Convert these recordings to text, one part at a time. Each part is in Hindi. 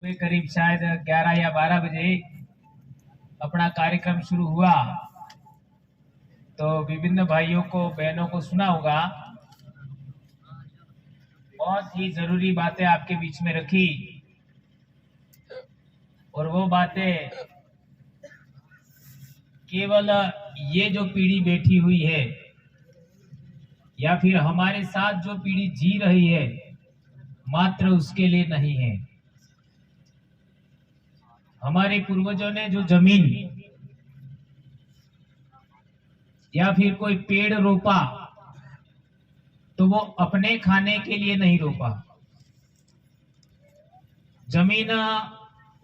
करीब शायद 11 या 12 बजे अपना कार्यक्रम शुरू हुआ तो विभिन्न भाइयों को बहनों को सुना होगा। बहुत ही जरूरी बातें आपके बीच में रखी और वो बातें केवल ये जो पीढ़ी बैठी हुई है या फिर हमारे साथ जो पीढ़ी जी रही है मात्र उसके लिए नहीं है। हमारे पूर्वजों ने जो जमीन या फिर कोई पेड़ रोपा तो वो अपने खाने के लिए नहीं रोपा। जमीन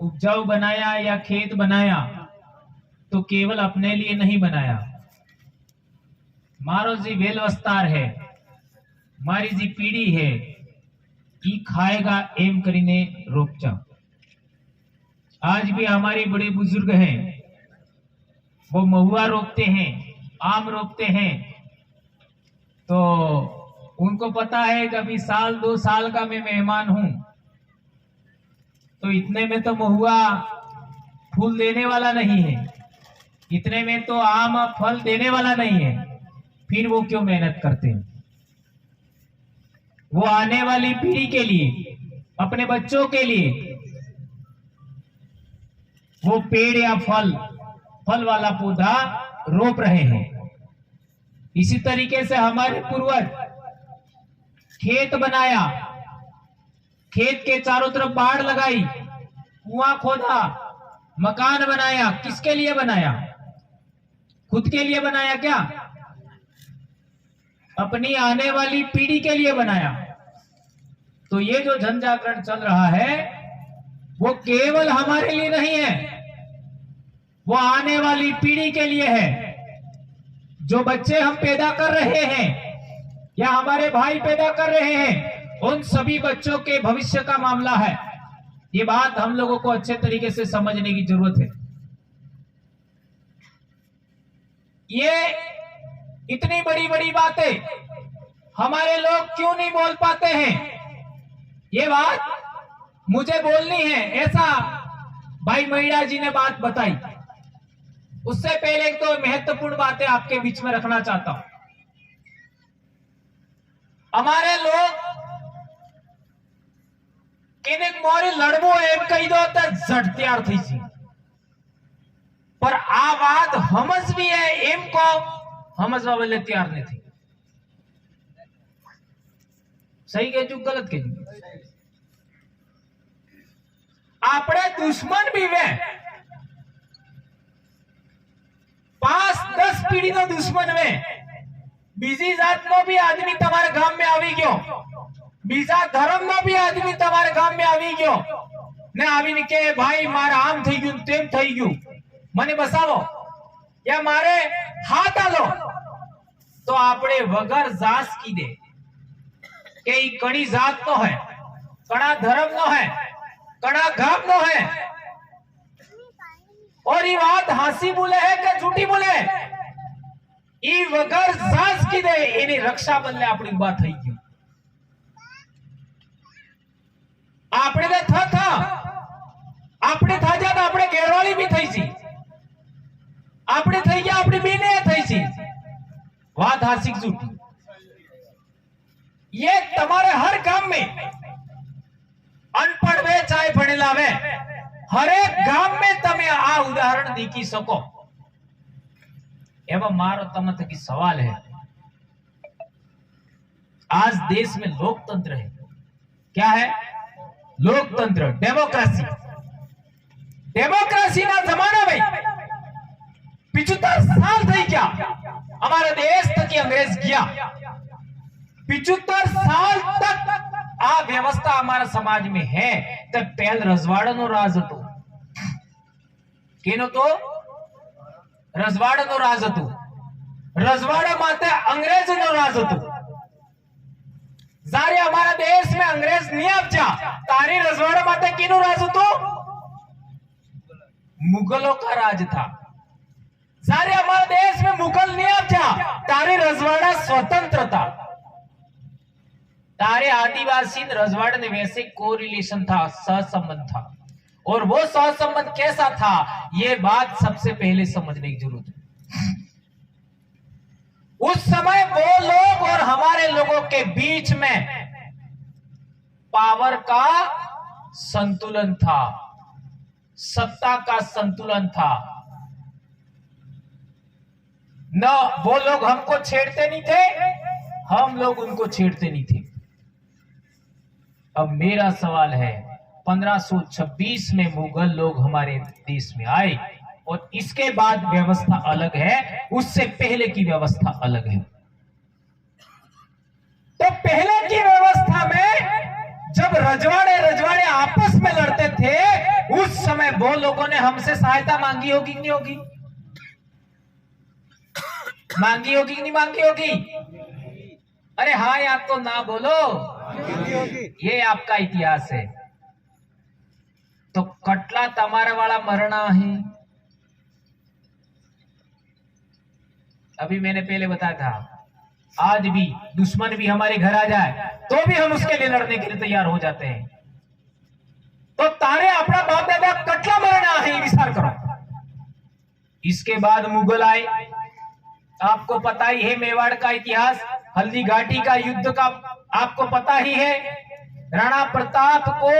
उपजाऊ बनाया या खेत बनाया तो केवल अपने लिए नहीं बनाया। मारो जी वेल वस्तार है, मारी जी पीढ़ी है कि खाएगा एम करीने रोपचा। आज भी हमारे बड़े बुजुर्ग हैं, वो महुआ रोपते हैं, आम रोपते हैं, तो उनको पता है कि अभी साल 2 साल का मैं मेहमान हूं तो इतने में तो महुआ फूल देने वाला नहीं है, इतने में तो आम फल देने वाला नहीं है। फिर वो क्यों मेहनत करते हैं? वो आने वाली पीढ़ी के लिए, अपने बच्चों के लिए वो पेड़ या फल वाला पौधा रोप रहे हैं। इसी तरीके से हमारे पूर्वज खेत बनाया, खेत के चारों तरफ बाड़ लगाई, कुआं खोदा, मकान बनाया। किसके लिए बनाया? खुद के लिए बनाया क्या? अपनी आने वाली पीढ़ी के लिए बनाया। तो ये जो जन जागरण चल रहा है वो केवल हमारे लिए नहीं है, वो आने वाली पीढ़ी के लिए है। जो बच्चे हम पैदा कर रहे हैं या हमारे भाई पैदा कर रहे हैं, उन सभी बच्चों के भविष्य का मामला है। ये बात हम लोगों को अच्छे तरीके से समझने की जरूरत है। ये इतनी बड़ी बड़ी बातें हमारे लोग क्यों नहीं बोल पाते हैं? ये बात मुझे बोलनी है, ऐसा भाई महिला जी ने बात बताई। उससे पहले एक तो महत्वपूर्ण बातें आपके बीच में रखना चाहता हूं। हमारे लोग किनेक मोरी लड़बो एम कही दो तो झट तैयार थी सी, पर आ बात हमज भी है एम को समझवा वाले तैयार नहीं थी। सही कह चुक गलत कह चुक? आपने दुश्मन भी वे 5-10 पीढ़ी नो दुश्मन में बीजी जात नो भी आदमी तुम्हारे गांव में आवी गयो, बीजा धर्म नो भी आदमी तुम्हारे गांव में आवी गयो ने आवीने के भाई मारा आम થઈ ગયું તેમ થઈ ગયું, મને બસાવો या मारे हाथ आलो, तो आपने वगर जास की दे के कड़ी जात नो है, कड़ा धर्म नो है, कड़ा गाम नो है। और ये बात हासी बोले है कि झूठी बोले, ई वगर जास की दे एनी रक्षा बदले अपनी बात થઈ ગઈ। આપણે ને था આપણે થાજા તો આપણે ઘેરવાળી भी થઈ છી, આપણે થઈ ગયા આપણી બેને થઈ છી। વાત હાસી झूठी? ये तुम्हारे हर काम में अनपढ़ वे चाहे भणेला वे हर एक गाम में तमे आ उदाहरण देखी सको। एवं मारो तम थकी सवाल है, आज देश में लोकतंत्र है। क्या है? लोकतंत्र, डेमोक्रेसी। डेमोक्रेसी ना जमाना में 75 साल थी क्या हमारे देश तक अंग्रेज गया। 75 साल तक आ व्यवस्था हमारा समाज में है। तब पहल रजवाड़ा नो राज हतो, केनो तो रजवाड़ा नो राज हतो। रजवाड़ा माते अंग्रेज नो राज हतो। जारे हमारा देश में अंग्रेज नहीं आवजा तारी रजवाड़ा माते किनो राज हतो? मुगलों का राज था। सारे हमारे देश में मुगल नहीं आवजा तारे रजवाड़ा स्वतंत्र था। तारे आदिवासी रजवाड़ा ने वैसे कोरिलेशन था, सहसंबंध था। और वो सहसंबंध कैसा था, ये बात सबसे पहले समझने की जरूरत है। उस समय वो लोग और हमारे लोगों के बीच में पावर का संतुलन था, सत्ता का संतुलन था। न वो लोग हमको छेड़ते नहीं थे, हम लोग उनको छेड़ते नहीं थे। अब मेरा सवाल है, 1526 में मुगल लोग हमारे देश में आए और इसके बाद व्यवस्था अलग है, उससे पहले की व्यवस्था अलग है। तो पहले की व्यवस्था में जब रजवाड़े आपस में लड़ते थे, उस समय वो लोगों ने हमसे सहायता मांगी होगी कि नहीं होगी? मांगी होगी कि नहीं मांगी होगी? अरे हाँ या तो ना बोलो, ये आपका इतिहास है। तो कटला तमारा वाला मरना है। अभी मैंने पहले बताया था, आज भी दुश्मन भी हमारे घर आ जाए तो भी हम उसके लिए लड़ने के लिए तैयार हो जाते हैं। तो तारे अपना बाप दादा कटला मरना है, विचार करो। इसके बाद मुगल आए, आपको पता ही है मेवाड़ का इतिहास, हल्दी घाटी का युद्ध का आपको पता ही है। राणा प्रताप को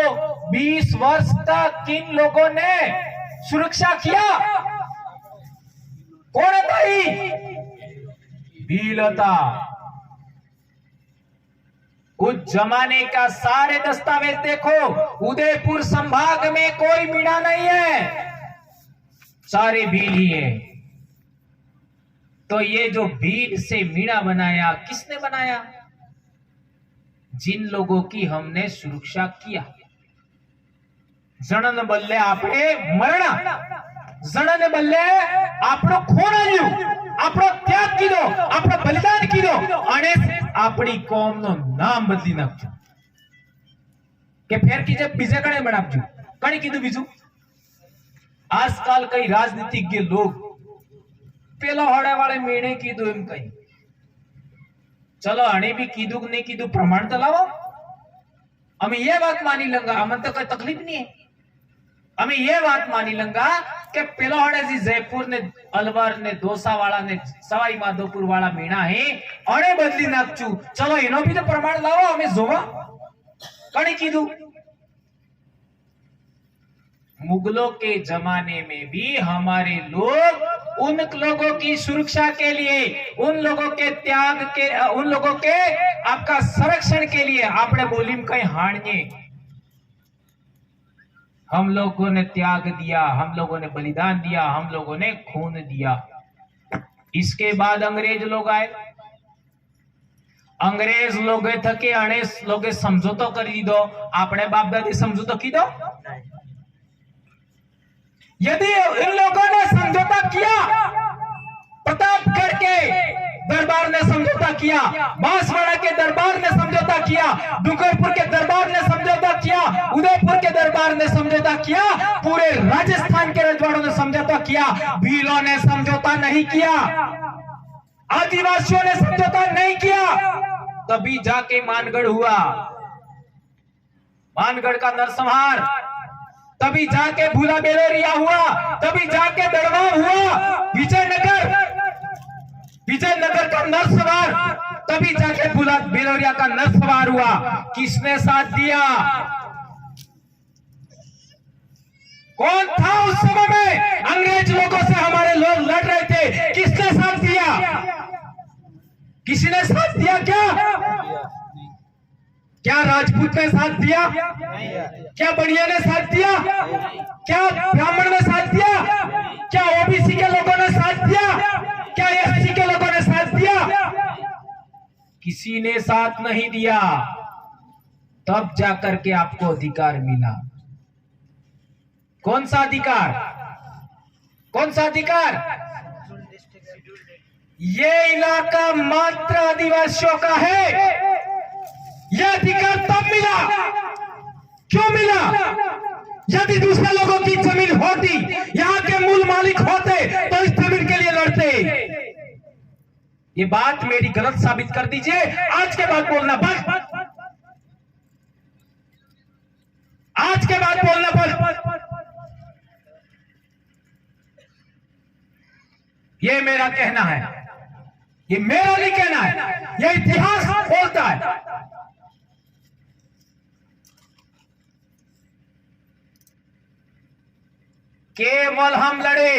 20 वर्ष तक किन लोगों ने सुरक्षा किया? कौन था? भीलता। उस जमाने का सारे दस्तावेज देखो, उदयपुर संभाग में कोई मीणा नहीं है, सारे भील ही है। तो ये जो भील से मीणा बनाया, किसने बनाया? जिन लोगों की हमने सुरक्षा किया। जणन बल्ले आपने मरणा, जणन बल्ले आपनो खून आल्યું, આપણો ત્યાગ કીધો, આપણો બલિદાન કીધો અને આપણી કોમનો નામ બદલી નાખજો કે ફેર કીજે બીજે કણે બનાવજો। કણી કીધું બીજું? આજકાલ કઈ રાજનીતિज्ञ लोग પેલા હોડા વાળે મેણે કીધું એમ કઈ, चलो अणे भी कीधु नहीं कीधु प्रमाण तो लाओ। हमें ये बात मानी लंगा, हमें तो कोई तकलीफ नहीं है। हमें ये बात मानी लंगा कि पेलोहड़े जी जयपुर ने, अलवर ने, दोसा वाला ने, सवाई माधोपुर वाला मीणा है, अणे बदली नाखचू, चलो इनो भी तो प्रमाण लाओ, हमें जोवा। कणी कीधु? मुगलों के जमाने में भी हमारे लोग उन लोगों की सुरक्षा के लिए, उन लोगों के त्याग के, उन लोगों के आपका संरक्षण के लिए आपने बोली में कहीं हारने, हम लोगों ने त्याग दिया, हम लोगों ने बलिदान दिया, हम लोगों ने खून दिया। इसके बाद अंग्रेज लोग आए। अंग्रेज लोग थके अणे लोग समझौतो कर दीधो, आपने बाप दादी समझौतो कीधो? यदि इन लोगों ने समझौता किया, प्रतापगढ़ के दरबार ने समझौता किया, बांसवाड़ा के दरबार ने समझौता किया, डूंगरपुर के दरबार ने समझौता किया, उदयपुर के दरबार ने समझौता किया, पूरे राजस्थान के रजवाड़ों ने समझौता किया, भीलों ने समझौता नहीं किया, आदिवासियों ने समझौता नहीं किया, तभी जाके मानगढ़ हुआ, मानगढ़ का नरसंहार, तभी जाके भूला बेलोरिया हुआ, तभी जाके दड़वा हुआ, विजयनगर का नरसंहार, तभी जाके भूला बेलोरिया का नरसंहार हुआ। किसने साथ दिया? कौन था उस समय में? अंग्रेज लोगों से हमारे लोग लड़ रहे थे, किसने साथ दिया? किसी ने साथ दिया क्या? क्या राजपूत ने साथ दिया? क्या बढ़िया ने साथ दिया? क्या ब्राह्मण ने साथ दिया? क्या ओबीसी के लोगों ने साथ दिया? क्या एससी के लोगों ने साथ दिया? किसी ने साथ नहीं दिया। तब जाकर के आपको अधिकार मिला। कौन सा अधिकार? कौन सा अधिकार? ये इलाका मात्र आदिवासियों का है। यह अधिकार तब मिला, क्यों मिला? यदि दूसरे लोगों की जमीन होती, यहाँ के मूल मालिक होते, तो इस जमीन के लिए लड़ते। ये बात मेरी गलत साबित कर दीजिए, आज के बाद बोलना बंद, आज के बाद बोलना बंद। ये मेरा कहना है, ये मेरा नहीं कहना है, ये इतिहास बोलता है। केवल हम लड़े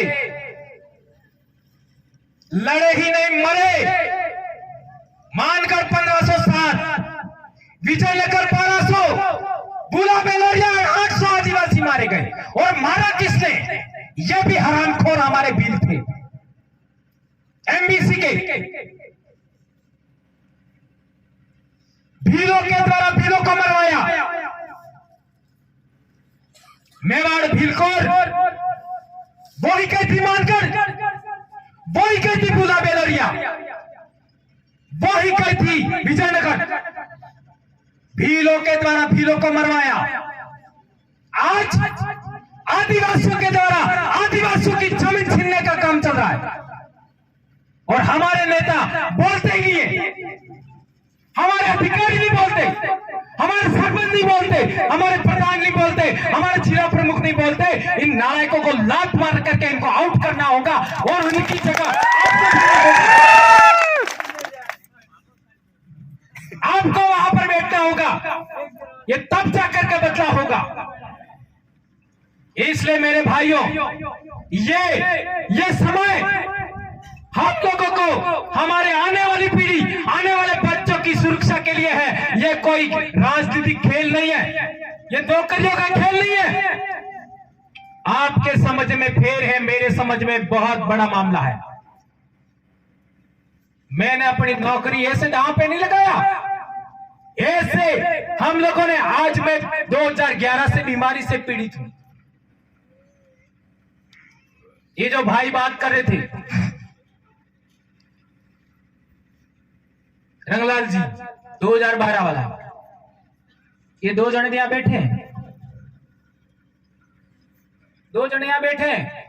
ही नहीं, मरे। मानकर 1507, विजय लेकर 1200, बुला बेलोरिया 800 आदिवासी मारे गए। और मारा किसने? ये भी हरामखोर हमारे वीर थे, एमबीसी के भीलों के द्वारा भीलों को मरवाया। मेवाड़ भीलकोर वही कहती मानकर, वही कहती बुला बेलोरिया, वही कहती विजयनगर, भीलों के द्वारा भीलों को मरवाया। आज आदिवासियों के द्वारा आदिवासियों की जमीन छीनने का काम चल रहा है। और हमारे नेता बोलते ही नहीं है, हमारे अधिकारी नहीं बोलते, हमारे सरपंच नहीं बोलते, हमारे प्रधान नहीं बोलते, हमारे जिला प्रमुख नहीं बोलते। इन नायकों को लात मार करके इनको आउट करना होगा और उनकी जगह आपको वहां पर बैठना होगा। ये तब जाकर के बदलाव होगा। इसलिए मेरे भाइयों, ये समय हम लोगों को, हमारे आने वाली पीढ़ी, आने वाले बच्चों की सुरक्षा के लिए है। ये कोई राजनीतिक खेल नहीं है, ये नौकरियों का खेल नहीं है। आपके समझ में फेर है, मेरे समझ में बहुत बड़ा मामला है। मैंने अपनी नौकरी ऐसे दांव पे नहीं लगाया, ऐसे हम लोगों ने। आज मैं 2011 से बीमारी से पीड़ित हूं। ये जो भाई बात कर रहे थे, रंगलाल जी 2012 वाला, ये 2 जने यहां बैठे हैं, 2 जने यहां बैठे हैं।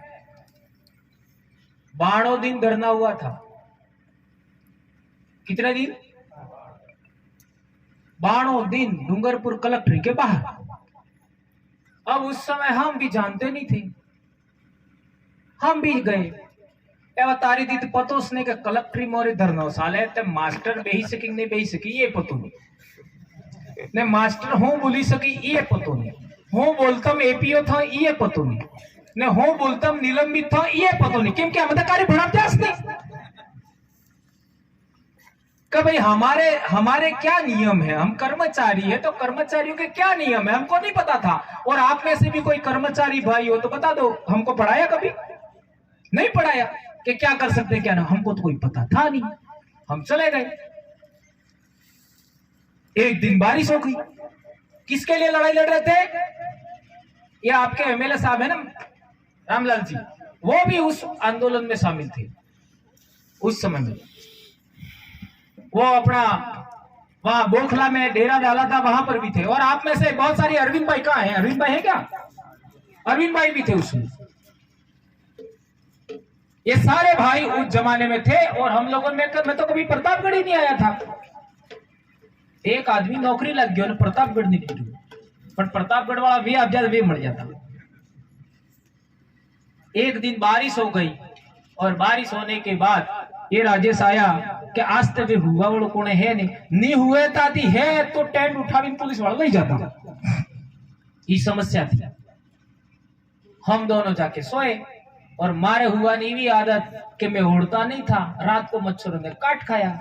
12 दिन धरना हुआ था। कितने दिन? 12 दिन डूंगरपुर कलेक्ट्री के बाहर। अब उस समय हम भी जानते नहीं थे, हम भी गए। तारी दी पतो उसने के कलेक्ट्री मोरे धरना साले ते मास्टर बेही सकी नहीं बेही सकी ये पतो नहीं, ने मास्टर हूं बोली सकी ये पतो नहीं, हूं बोलतम एपीओ था ये पतो नहीं, ने हूं बोलतम निलंबित था ये पतो नहीं। क्योंकि हम अधिकारी भणाते नहीं कि भाई हमारे क्या नियम है। हम कर्मचारी है तो कर्मचारियों के क्या नियम है हमको नहीं पता था। और आप में से भी कोई कर्मचारी भाई हो तो बता दो, हमको पढ़ाया कभी नहीं पढ़ाया कि क्या कर सकते क्या ना, हमको तो कोई पता था नहीं, हम चले गए। एक दिन बारिश हो गई। किसके लिए लड़ाई लड़ रहे थे? ये आपके एमएलए साहब है ना रामलाल जी, वो भी उस आंदोलन में शामिल थे। उस समय में वो अपना वहां बोखला में डेरा डाला था, वहां पर भी थे। और आप में से बहुत सारी, अरविंद भाई कहाँ हैं? अरविंद भाई है क्या? अरविंद भाई भी थे उसमें। ये सारे भाई उस जमाने में थे। और हम लोगों में मैं तो कभी प्रतापगढ़ ही नहीं आया था। एक आदमी नौकरी लग गया, प्रतापगढ़ नहीं पहुंची, पर प्रतापगढ़ वाला वे आप ज्यादा वे मर जाता। एक दिन बारिश हो गई और बारिश होने के बाद ये राजेश आया कि आज तक हुआ वो कोने है नहीं हुए ताती है तो टेंट उठावी पुलिस वाला नहीं जाता। ये समस्या थी। हम दोनों जाके सोए और मारे हुआ नहीं भी आदत कि मैं उड़ता नहीं था। रात को मच्छरों ने काट खाया।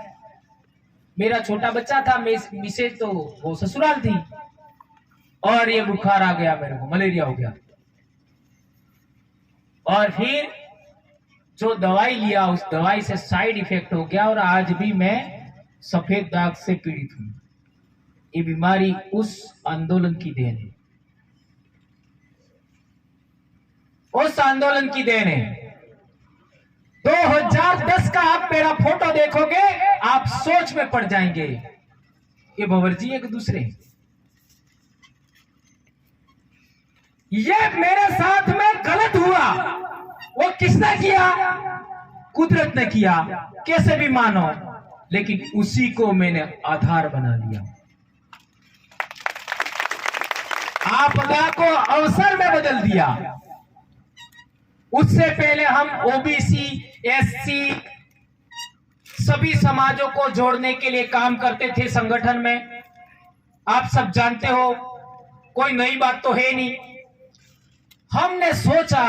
मेरा छोटा बच्चा था, मिसेज तो वो ससुराल थी और ये बुखार आ गया, मेरे को मलेरिया हो गया। और फिर जो दवाई लिया उस दवाई से साइड इफेक्ट हो गया और आज भी मैं सफेद दाग से पीड़ित हूं। ये बीमारी उस आंदोलन की देन है, उस आंदोलन की देन है। 2010 का आप मेरा फोटो देखोगे आप सोच में पड़ जाएंगे। ये भंवर जी एक दूसरे, ये मेरे साथ में गलत हुआ। वो किसने किया? कुदरत ने किया, कैसे भी मानो, लेकिन उसी को मैंने आधार बना लिया। आपदा को अवसर में बदल दिया। उससे पहले हम ओबीसी एससी सभी समाजों को जोड़ने के लिए काम करते थे संगठन में। आप सब जानते हो, कोई नई बात तो है नहीं। हमने सोचा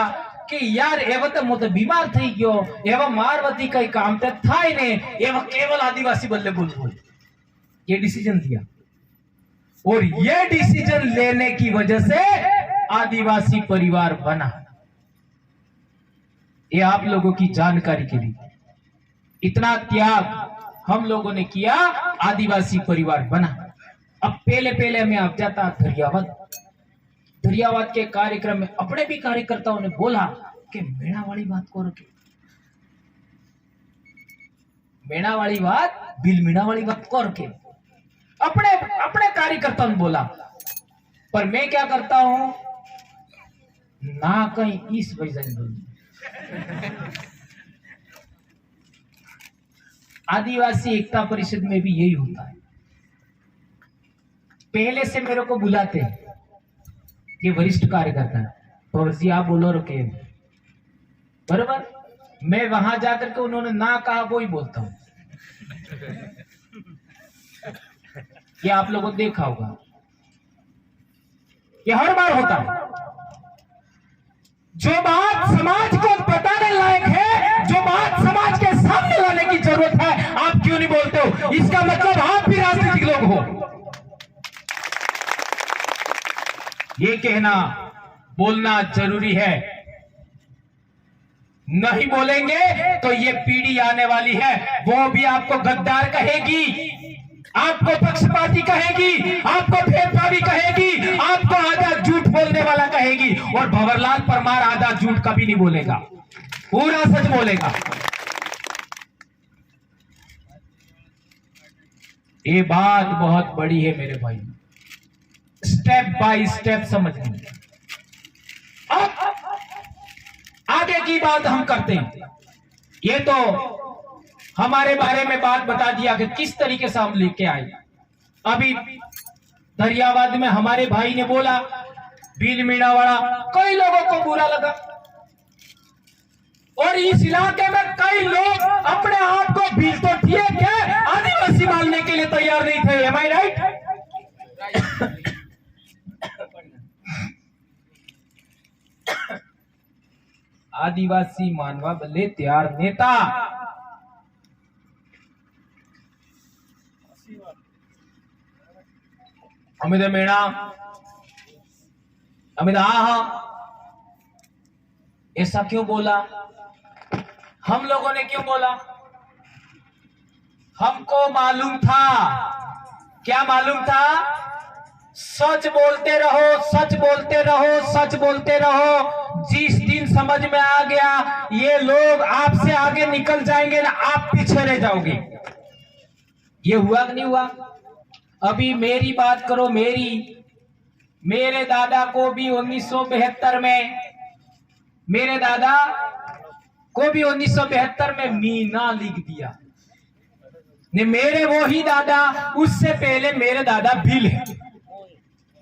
कि यार एवं तो मुझे बीमार थी गयो, एवं मारवती कई काम तो था ही नहीं, एवं केवल आदिवासी बल्ले बोल ये डिसीजन दिया। और ये डिसीजन लेने की वजह से आदिवासी परिवार बना। ये आप लोगों की जानकारी के लिए, इतना त्याग हम लोगों ने किया, आदिवासी परिवार बना। अब पहले मैं आप जाता धरियावाद के कार्यक्रम में अपने भी कार्यकर्ताओं ने बोला कि मेणा वाली बात को रखे, मेणा वाली बात, बिल मीणा वाली बात को रखे, अपने कार्यकर्ताओं ने बोला। पर मैं क्या करता हूं ना, कहीं इस वजह से बोल। आदिवासी एकता परिषद में भी यही होता है, पहले से मेरे को बुलाते हैं, ये वरिष्ठ कार्यकर्ता है, तो जी आप बोलो रुके, बराबर। मैं वहां जाकर के उन्होंने ना कहा वो ही बोलता हूं। ये आप लोगों ने देखा होगा, ये हर बार होता है। जो बात समाज को बताने लायक है, जो बात समाज के सामने लाने की जरूरत है, आप क्यों नहीं बोलते हो? इसका मतलब आप भी राजनीतिक लोग हो। ये कहना, बोलना जरूरी है। नहीं बोलेंगे तो ये पीढ़ी आने वाली है, वो भी आपको गद्दार कहेगी, आपको पक्षपाती कहेगी, आपको भेदभावी कहेगी, आपको आधा झूठ बोलने वाला कहेगी। और भंवरलाल परमार आधा झूठ कभी नहीं बोलेगा, पूरा सच बोलेगा। ये बात बहुत बड़ी है मेरे भाई, स्टेप बाय स्टेप समझनी। अब आगे की बात हम करते हैं। ये तो हमारे बारे में बात बता दिया कि किस तरीके से हम लेके आए। अभी धरियावाद में हमारे भाई ने बोला बिल मीणा वाला, कई लोगों को बुरा लगा, और इस इलाके में कई लोग अपने आप को बिल तो ठीक है, आदिवासी मानने के लिए तैयार नहीं थे। एम आई राइट? आदिवासी मानवा बल्ले तैयार नेता अमित मेणा, अमित ऐसा क्यों बोला? हम लोगों ने क्यों बोला? हमको मालूम था। क्या मालूम था? सच बोलते रहो, सच बोलते रहो, सच बोलते रहो। जिस दिन समझ में आ गया ये लोग आपसे आगे निकल जाएंगे ना, आप पीछे रह जाओगे। ये हुआ कि नहीं हुआ? अभी मेरी बात करो, मेरे दादा को भी 1972 में, मेरे दादा को भी 1972 में मीना लिख दिया ने। मेरे वो ही दादा, उससे पहले मेरे दादा भील है,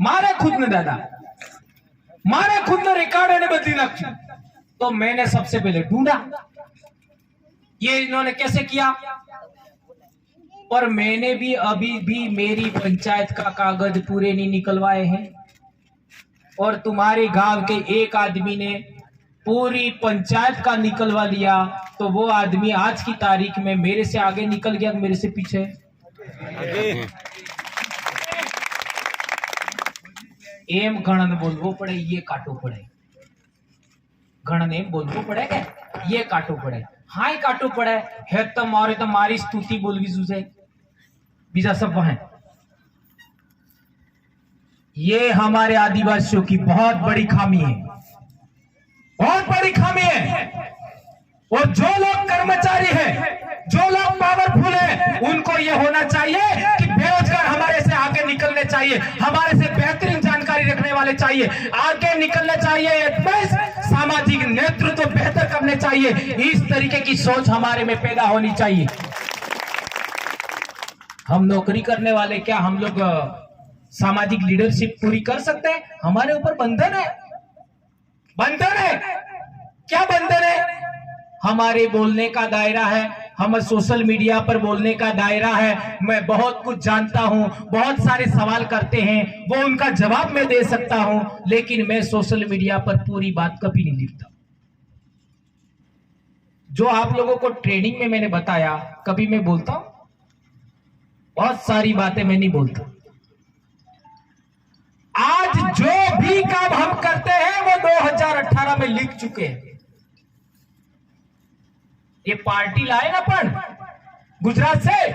मारे खुद ने दादा, मारे खुद ने रिकॉर्ड ने बदली रखी। तो मैंने सबसे पहले ढूंढा ये इन्होंने कैसे किया, और मैंने भी अभी भी मेरी पंचायत का कागज पूरे नहीं निकलवाए हैं, और तुम्हारे गांव के एक आदमी ने पूरी पंचायत का निकलवा लिया। तो वो आदमी आज की तारीख में मेरे से आगे निकल गया, मेरे से पीछे। एम गणन बोलवो पड़े, ये काटो पड़े, गणन एम बोलवो पड़े क्या, ये काटो पड़े, हाई काटो पड़े है। तो मारी स्तुति बोलवी सुझे बीजा सब वहां। ये हमारे आदिवासियों की बहुत बड़ी खामी है, बहुत बड़ी खामी है। और जो लोग कर्मचारी हैं, जो लोग पावरफुल हैं, उनको ये होना चाहिए कि बेरोजगार हमारे से आगे निकलने चाहिए, हमारे से बेहतरीन जानकारी रखने वाले चाहिए, आगे निकलने चाहिए, सामाजिक नेतृत्व बेहतर करने चाहिए। इस तरीके की सोच हमारे में पैदा होनी चाहिए। हम नौकरी करने वाले, क्या हम लोग सामाजिक लीडरशिप पूरी कर सकते हैं? हमारे ऊपर बंधन है, बंधन है। क्या बंधन है? हमारे बोलने का दायरा है, हम सोशल मीडिया पर बोलने का दायरा है। मैं बहुत कुछ जानता हूं, बहुत सारे सवाल करते हैं, वो उनका जवाब मैं दे सकता हूं, लेकिन मैं सोशल मीडिया पर पूरी बात कभी नहीं लिखता। जो आप लोगों को ट्रेनिंग में मैंने बताया, कभी मैं बोलता हूं? बहुत सारी बातें मैं नहीं बोलता। आज जो भी काम हम करते हैं वो 2018 में लिख चुके हैं। ये पार्टी लाए ना अपन गुजरात से,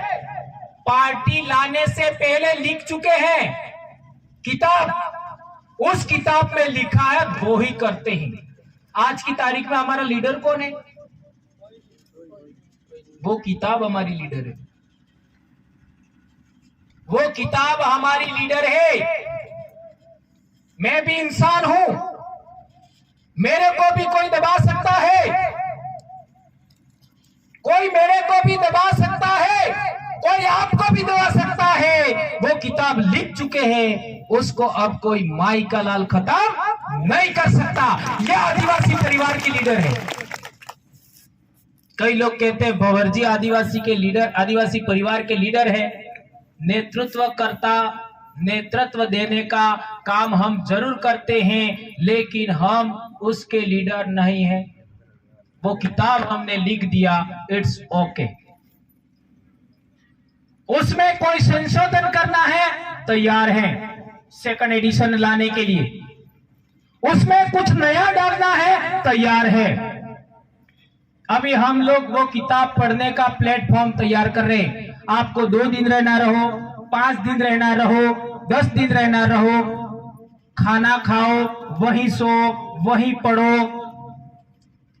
पार्टी लाने से पहले लिख चुके हैं किताब। उस किताब में लिखा है, वो ही करते हैं। आज की तारीख में हमारा लीडर कौन है? वो किताब हमारी लीडर है, वो किताब हमारी लीडर है। मैं भी इंसान हूं, मेरे को भी कोई दबा सकता है, कोई मेरे को भी दबा सकता है, कोई आपको भी दबा सकता है। वो किताब लिख चुके हैं, उसको अब कोई माई का लाल खत्म नहीं कर सकता। यह आदिवासी परिवार की लीडर है। कई लोग कहते हैं भंवर जी आदिवासी के लीडर, आदिवासी परिवार के लीडर है। नेतृत्व देने का काम हम जरूर करते हैं, लेकिन हम उसके लीडर नहीं हैं। वो किताब हमने लिख दिया, इट्स ओके। उसमें कोई संशोधन करना है, तैयार है सेकंड एडिशन लाने के लिए। उसमें कुछ नया डालना है, तैयार है। अभी हम लोग वो किताब पढ़ने का प्लेटफॉर्म तैयार कर रहे हैं। आपको 2 दिन रहना रहो, 5 दिन रहना रहो, 10 दिन रहना रहो, खाना खाओ, वहीं सो, वहीं पढ़ो।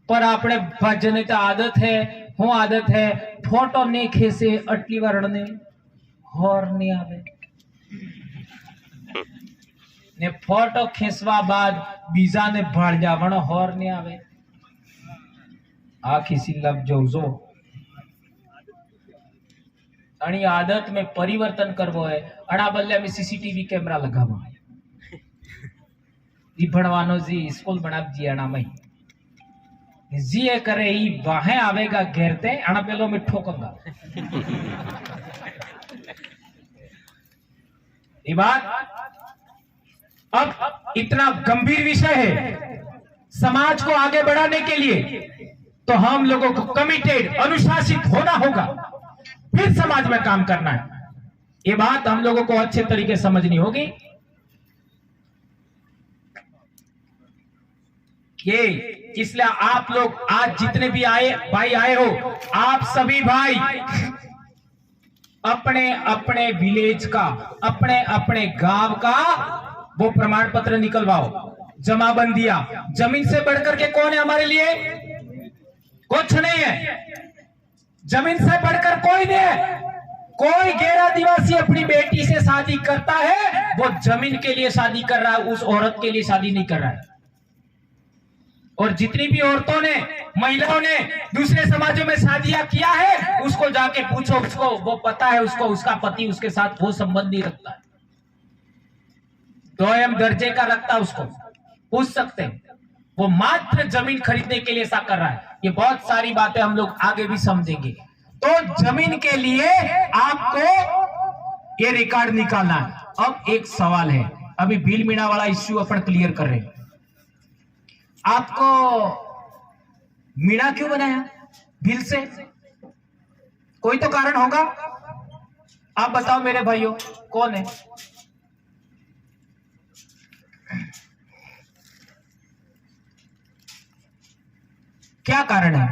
पर આપણે ભજને તો આદત है, હું આદત है फोटो नहीं खेसे अटली वारने होर नहीं आवे ने फोटो खेसवा बाद बीजा ने भाड़ जावण होर नहीं आवे। आ किसी लब जोजो अणी आदत में परिवर्तन करवो है। अणा बदले में सीसीटीवी कैमरा लगावा जी भणवानो जी स्कूल बनाव जी अणा में जी ये करे ही वाहे आवेगा घेरते अणा पेलो में ठोकूंगा। ये बात अब इतना गंभीर विषय है समाज को आगे बढ़ाने के लिए, तो हम लोगों को कमिटेड, अनुशासित होना होगा, फिर समाज में काम करना है। ये बात हम लोगों को अच्छे तरीके से समझनी होगी। ये इसलिए आप लोग आज जितने भी भाई आए हो, आप सभी भाई अपने अपने विलेज का, अपने अपने गांव का वो प्रमाण पत्र निकलवाओ, जमाबंदियां। जमीन से बढ़कर के कौन है हमारे लिए? कुछ नहीं है। जमीन से बढ़कर कोई नहीं है। कोई गैर आदिवासी अपनी बेटी से शादी करता है, वो जमीन के लिए शादी कर रहा है, उस औरत के लिए शादी नहीं कर रहा है। और जितनी भी औरतों ने, महिलाओं ने दूसरे समाजों में शादियां किया है, उसको जाके पूछो, उसको वो पता है, उसको उसका पति उसके साथ वो संबंध नहीं रखता है, दोयम दर्जे का रखता है, उसको पूछ सकते हैं। वो मात्र जमीन खरीदने के लिए ऐसा कर रहा है। ये बहुत सारी बातें हम लोग आगे भी समझेंगे। तो जमीन के लिए आपको ये रिकॉर्ड निकालना है। अब एक सवाल है, अभी बिल मीणा वाला इश्यू अपन क्लियर कर रहे हैं। आपको मीणा क्यों बनाया बिल से? कोई तो कारण होगा। आप बताओ मेरे भाइयों, कौन है? क्या कारण है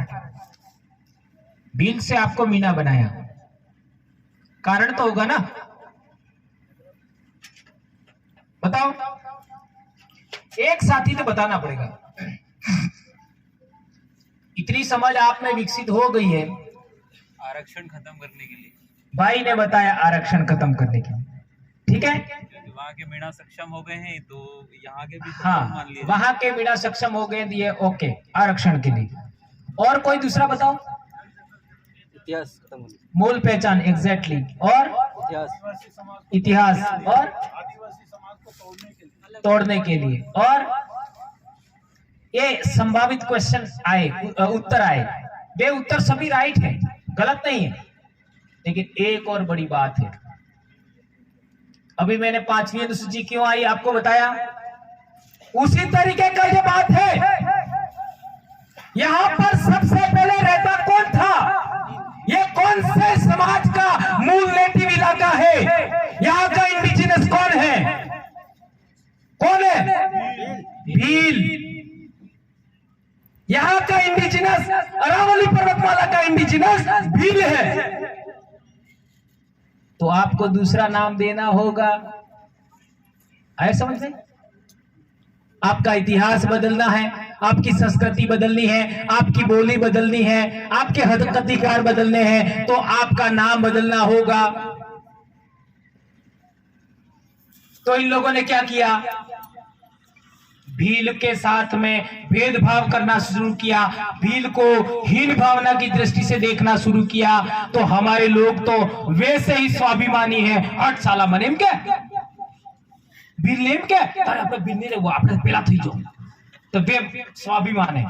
बिल से आपको मीना बनाया? कारण तो होगा ना, बताओ। एक साथी तो बताना पड़ेगा। इतनी समझ आप में विकसित हो गई है। आरक्षण खत्म करने के लिए भाई ने बताया, आरक्षण खत्म करने के लिए, ठीक है। वहाँ के मीणा सक्षम हो गए हैं, तो यहाँ के भी हाँ, मान लिए। वहां के मीणा सक्षम हो गए दिए, ओके, आरक्षण के लिए। और कोई दूसरा बताओ। इतिहास खत्म, मूल पहचान, एग्जैक्टली, और इतिहास, और आदिवासी समाज को तोड़ने के लिए। और ये संभावित क्वेश्चन आए, उत्तर आए वे उत्तर सभी राइट है, गलत नहीं है। लेकिन एक और बड़ी बात है, अभी मैंने 5वीं अनुसूची क्यों आई आपको बताया, उसी तरीके का ये बात है। यहां पर सबसे पहले रहता कौन था, ये कौन से समाज का मूल नेटिव इलाका है, यहां का इंडिजिनस कौन है, कौन है, भील। यहां का इंडिजिनस, अरावली पर्वतमाला का इंडिजिनस भील है। तो आपको दूसरा नाम देना होगा, आए समझ में? आपका इतिहास बदलना है, आपकी संस्कृति बदलनी है, आपकी बोली बदलनी है, आपके हद अधिकार बदलने हैं, तो आपका नाम बदलना होगा। तो इन लोगों ने क्या किया, भील के साथ में भेदभाव करना शुरू किया, भील को हीन भावना की दृष्टि से देखना शुरू किया। तो हमारे लोग तो वैसे ही स्वाभिमानी है, 8 साल मनेम क्या भील नेम क्या, अरे આપણે ભીલ નહીં રહેવું, આપણે પેલા થઈ જાઓ, तो वे स्वाभिमान है।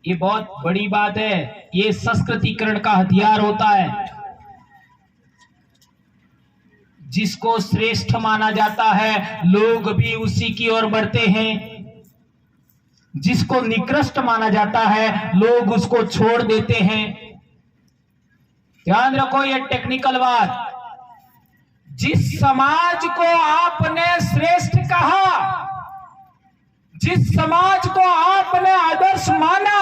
ये बहुत बड़ी बात है, ये संस्कृतिकरण का हथियार होता है। जिसको श्रेष्ठ माना जाता है लोग भी उसी की ओर बढ़ते हैं, जिसको निकृष्ट माना जाता है लोग उसको छोड़ देते हैं। ध्यान रखो, ये टेक्निकल बात, जिस समाज को आपने श्रेष्ठ कहा, जिस समाज को आपने आदर्श माना,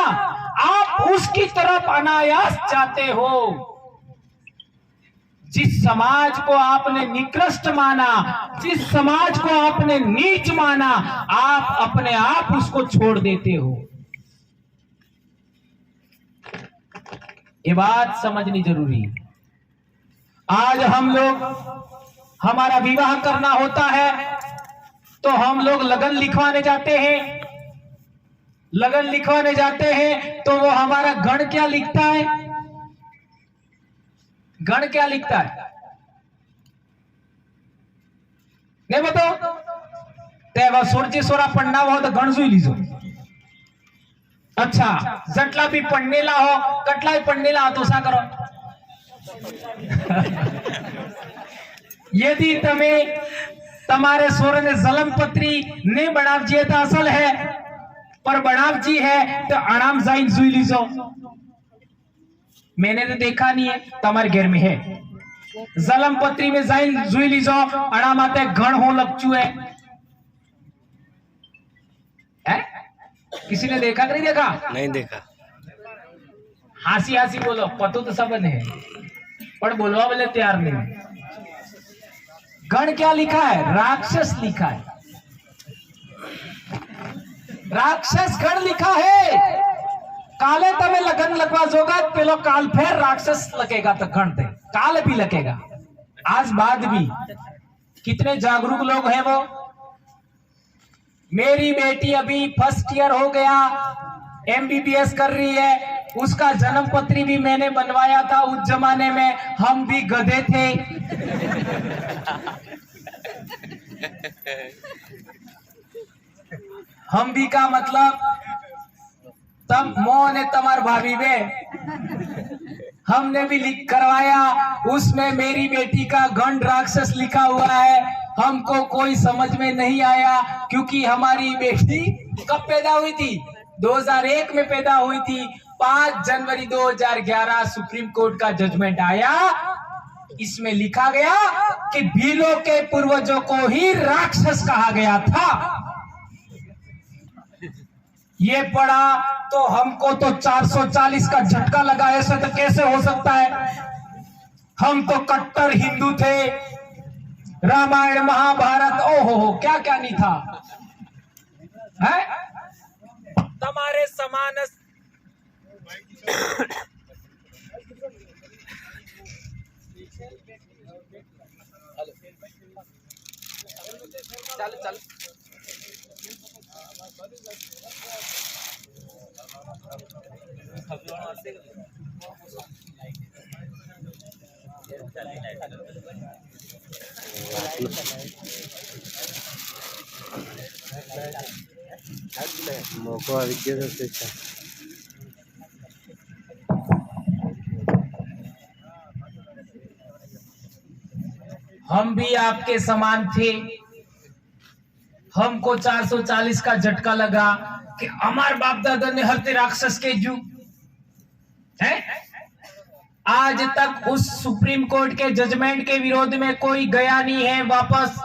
आप उसकी तरफ अनायास जाते हो। जिस समाज को आपने निकृष्ट माना, जिस समाज को आपने नीच माना, आप अपने आप उसको छोड़ देते हो। ये बात समझनी जरूरी है। आज हम लोग, हमारा विवाह करना होता है तो हम लोग लगन लिखवाने जाते हैं, लगन लिखवाने जाते हैं तो वो हमारा गण क्या लिखता है, गण क्या लिखता है, नहीं बताओ, तेवा सोरचेसोरा पढ़ना हो तो गण जोई लीजो। अच्छा, जटला भी पढ़नेला हो, कटला भी पढ़नेला तो सा करो। यदि तमे તમારે સોરને જલમપત્રી ને બનાવજી તો અસલ है, पर बनावजी है तो अणाम जाइन जुई लीजो। मैंने तो देखा नहीं है, तुम्हारे घर में है, जलमपत्री में जाइन जुई लीजो, अणाम आते गण हो लगचू है? किसी ने देखा कि नहीं देखा? नहीं देखा। हंसी हंसी बोलो, पतो तो सब है पर बोलवा बोले तैयार नहीं। गण क्या लिखा है, राक्षस लिखा है, राक्षस गण लिखा है। काले तमे लगन लगवा जोगा पेलो काल फिर राक्षस लगेगा तो गण दे काल भी लगेगा। आज बाद भी कितने जागरूक लोग हैं वो। मेरी बेटी अभी फर्स्ट ईयर हो गया, MBBS कर रही है, उसका जन्म पत्री भी मैंने बनवाया था। उस जमाने में हम भी गधे थे। हम भी का मतलब तम मोह ने तमार भाभी में हमने भी लिख करवाया, उसमें मेरी बेटी का गण राक्षस लिखा हुआ है। हमको कोई समझ में नहीं आया क्योंकि हमारी बेटी कब पैदा हुई थी, 2001 में पैदा हुई थी। 5 जनवरी 2011 सुप्रीम कोर्ट का जजमेंट आया, इसमें लिखा गया कि भीलों के पूर्वजों को ही राक्षस कहा गया था। ये पढ़ा तो हमको तो 440 का झटका लगा। ऐसा तो कैसे हो सकता है? हम तो कट्टर हिंदू थे, रामायण महाभारत ओहो क्या क्या नहीं था है? तुम्हारे समान चल चल मौका विद्या हम भी आपके समान थे। हमको 440 का झटका लगा कि हमारे बाप दादा ने हरते राक्षस के जू है। आज तक उस सुप्रीम कोर्ट के जजमेंट के विरोध में कोई गया नहीं है वापस।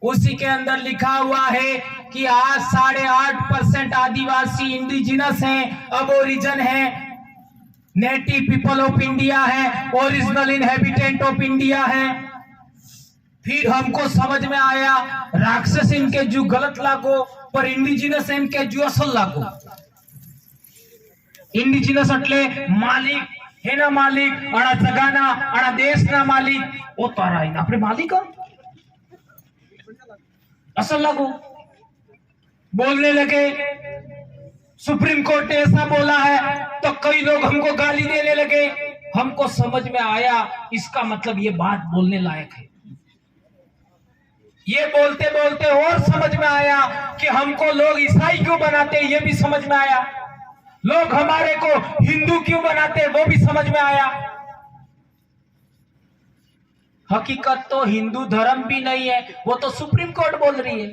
उसी के अंदर लिखा हुआ है कि आज 8.5% आदिवासी इंडिजिनस हैं, अबोरिजन हैं, नेटिव पीपल ऑफ इंडिया है, ओरिजिनल इनहेबिटेंट ऑफ इंडिया है। फिर हमको समझ में आया राक्षस इनके जो गलत लागो पर इंडिजिनस इनके जो असल लागो। इंडिजिनस अटले मालिक है ना, मालिक अड़ा जगाना अड़ा देश ना मालिक ओ तारा अपने मालिक असल लागो। बोलने लगे सुप्रीम कोर्ट ने ऐसा बोला है तो कई लोग हमको गाली देने लगे। हमको समझ में आया इसका मतलब ये बात बोलने लायक है। ये बोलते बोलते और समझ में आया कि हमको लोग ईसाई क्यों बनाते, ये भी समझ में आया। लोग हमारे को हिंदू क्यों बनाते, वो भी समझ में आया। हकीकत तो हिंदू धर्म भी नहीं है, वो तो सुप्रीम कोर्ट बोल रही है।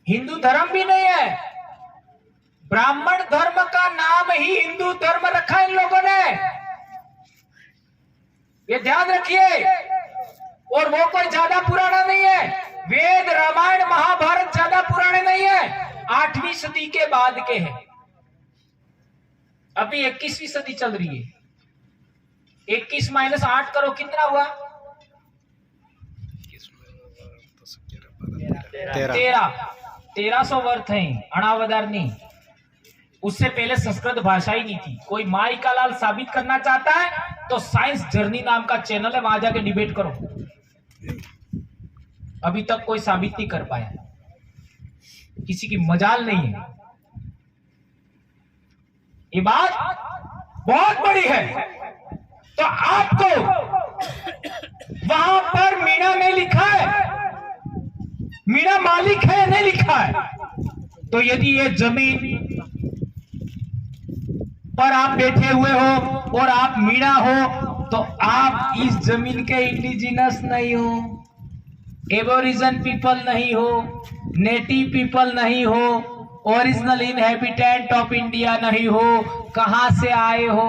हिंदू धर्म भी नहीं है, ब्राह्मण धर्म का नाम ही हिंदू धर्म रखा इन लोगों ने, ये ध्यान रखिए। और वो कोई ज्यादा पुराना नहीं है, वेद रामायण महाभारत ज्यादा पुराने नहीं है, 8वीं सदी के बाद के हैं। अभी 21वीं सदी चल रही है। 21 - 8 करो कितना हुआ? 1300 वर्ष है, अणावदार नहीं। उससे पहले संस्कृत भाषा ही नहीं थी। कोई माई का लाल साबित करना चाहता है तो साइंस जर्नी नाम का चैनल है, वहां जाके डिबेट करो। अभी तक कोई साबित नहीं कर पाया, किसी की मजाल नहीं है। ये बात बहुत बड़ी है। तो आपको वहां पर मीणा ने लिखा है, मीणा मालिक है नहीं लिखा है। तो यदि ये जमीन पर आप बैठे हुए हो और आप मीणा हो तो आप इस जमीन के इंडिजिनस नहीं हो, एबोरिजन पीपल नहीं हो, नेटिव पीपल नहीं हो, ओरिजिनल इनहेबिटेंट ऑफ इंडिया नहीं हो। कहां से आए हो?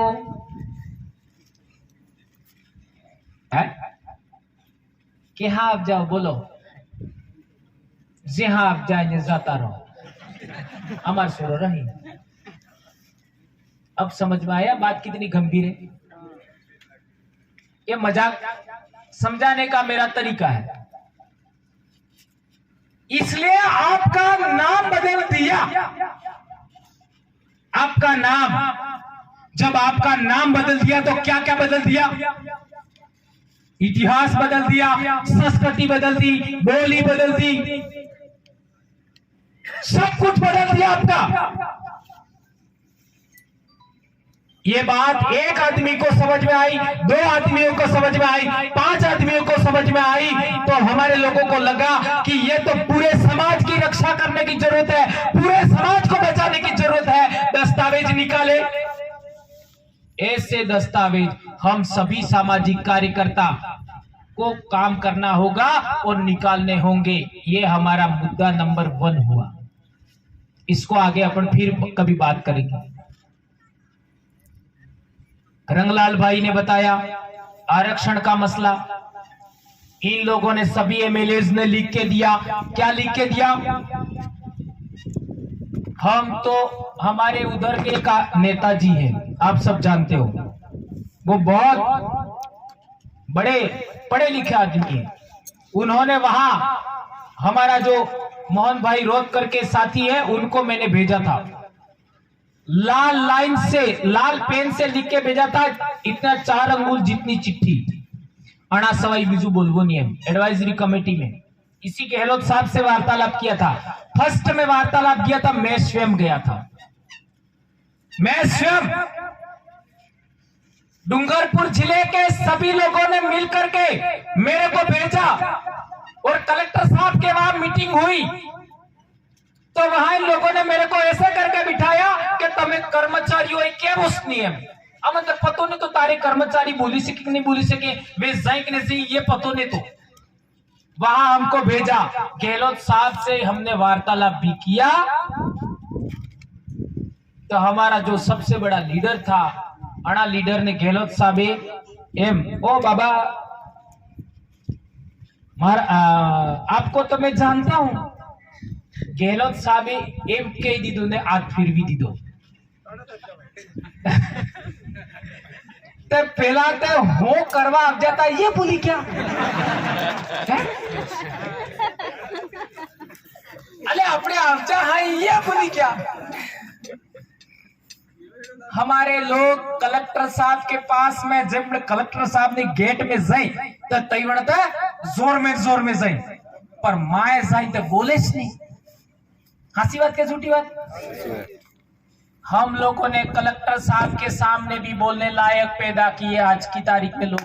कि हाँ आप जाओ, बोलो जहां आप जाएंगे जाता रहो, अमर सुरो रही। अब समझ में आया बात कितनी गंभीर है। ये मजाक समझाने का मेरा तरीका है। इसलिए आपका नाम बदल दिया। आपका नाम, जब आपका नाम बदल दिया तो क्या क्या बदल दिया? इतिहास बदल दिया, संस्कृति बदल दी, बोली बदल दी, सब कुछ बदल दिया आपका। ये बात एक आदमी को समझ में आई, 2 आदमियों को समझ में आई, 5 आदमियों को समझ में आई, तो हमारे लोगों को लगा कि ये तो पूरे समाज की रक्षा करने की जरूरत है, पूरे समाज को बचाने की जरूरत है। दस्तावेज निकाले। ऐसे दस्तावेज हम सभी सामाजिक कार्यकर्ता को काम करना होगा और निकालने होंगे। ये हमारा मुद्दा नंबर 1 हुआ। इसको आगे अपन फिर कभी बात करेंगे। रंगलाल भाई ने बताया आरक्षण का मसला। इन लोगों ने सभी एमएलएज ने लिख के दिया। क्या लिख के दिया? हम तो हमारे उधर के का नेताजी हैं, आप सब जानते हो, वो बहुत बड़े पढ़े लिखे आदमी हैं। उन्होंने वहां हमारा जो मोहन भाई रोहतकर के साथी है, उनको मैंने भेजा था, लाल लाइन से, लाल पेन से लिख के भेजा था, इतना 4 अंगुल जितनी चिट्ठी। अणा सवाई बिजू बोलवो नियम एडवाइजरी कमेटी में इसी गहलोत साहब से वार्तालाप किया था। फर्स्ट में वार्तालाप किया था, मैं स्वयं गया था। मैं स्वयं डूंगरपुर जिले के सभी लोगों ने मिलकर के मेरे को भेजा और कलेक्टर साहब के वहां मीटिंग हुई तो वहां इन लोगों ने मेरे को ऐसे करके बिठाया कि तुम्हें कर्मचारियों क्या उस नियम मतलब पतो नहीं तो तारे कर्मचारी बोली सके कि नहीं बोली सके, वे जाए कि नहीं ये पतो नहीं। तो वहां हमको भेजा, गहलोत साहब से हमने वार्तालाप भी किया। तो हमारा जो सबसे बड़ा लीडर था, अड़ा लीडर ने गहलोत साहब एम ओ बाबा आपको तो मैं जानता हूं, गहलोत साहब एम कही दीदो ने आज फिर भी दीदो। तो पहला तो हो करवा अब जाता ये बोली क्या है? अरे अपने आमचा हाँ ये बोली क्या? हमारे लोग कलेक्टर साहब के पास में, जब कलेक्टर साहब ने गेट में जाए तो तय बनता जोर में जाए, पर माए जाए तो बोले नहीं। हंसी बात क्या झूठी बात? हम लोगों ने कलेक्टर साहब के सामने भी बोलने लायक पैदा किए आज की तारीख में लोग,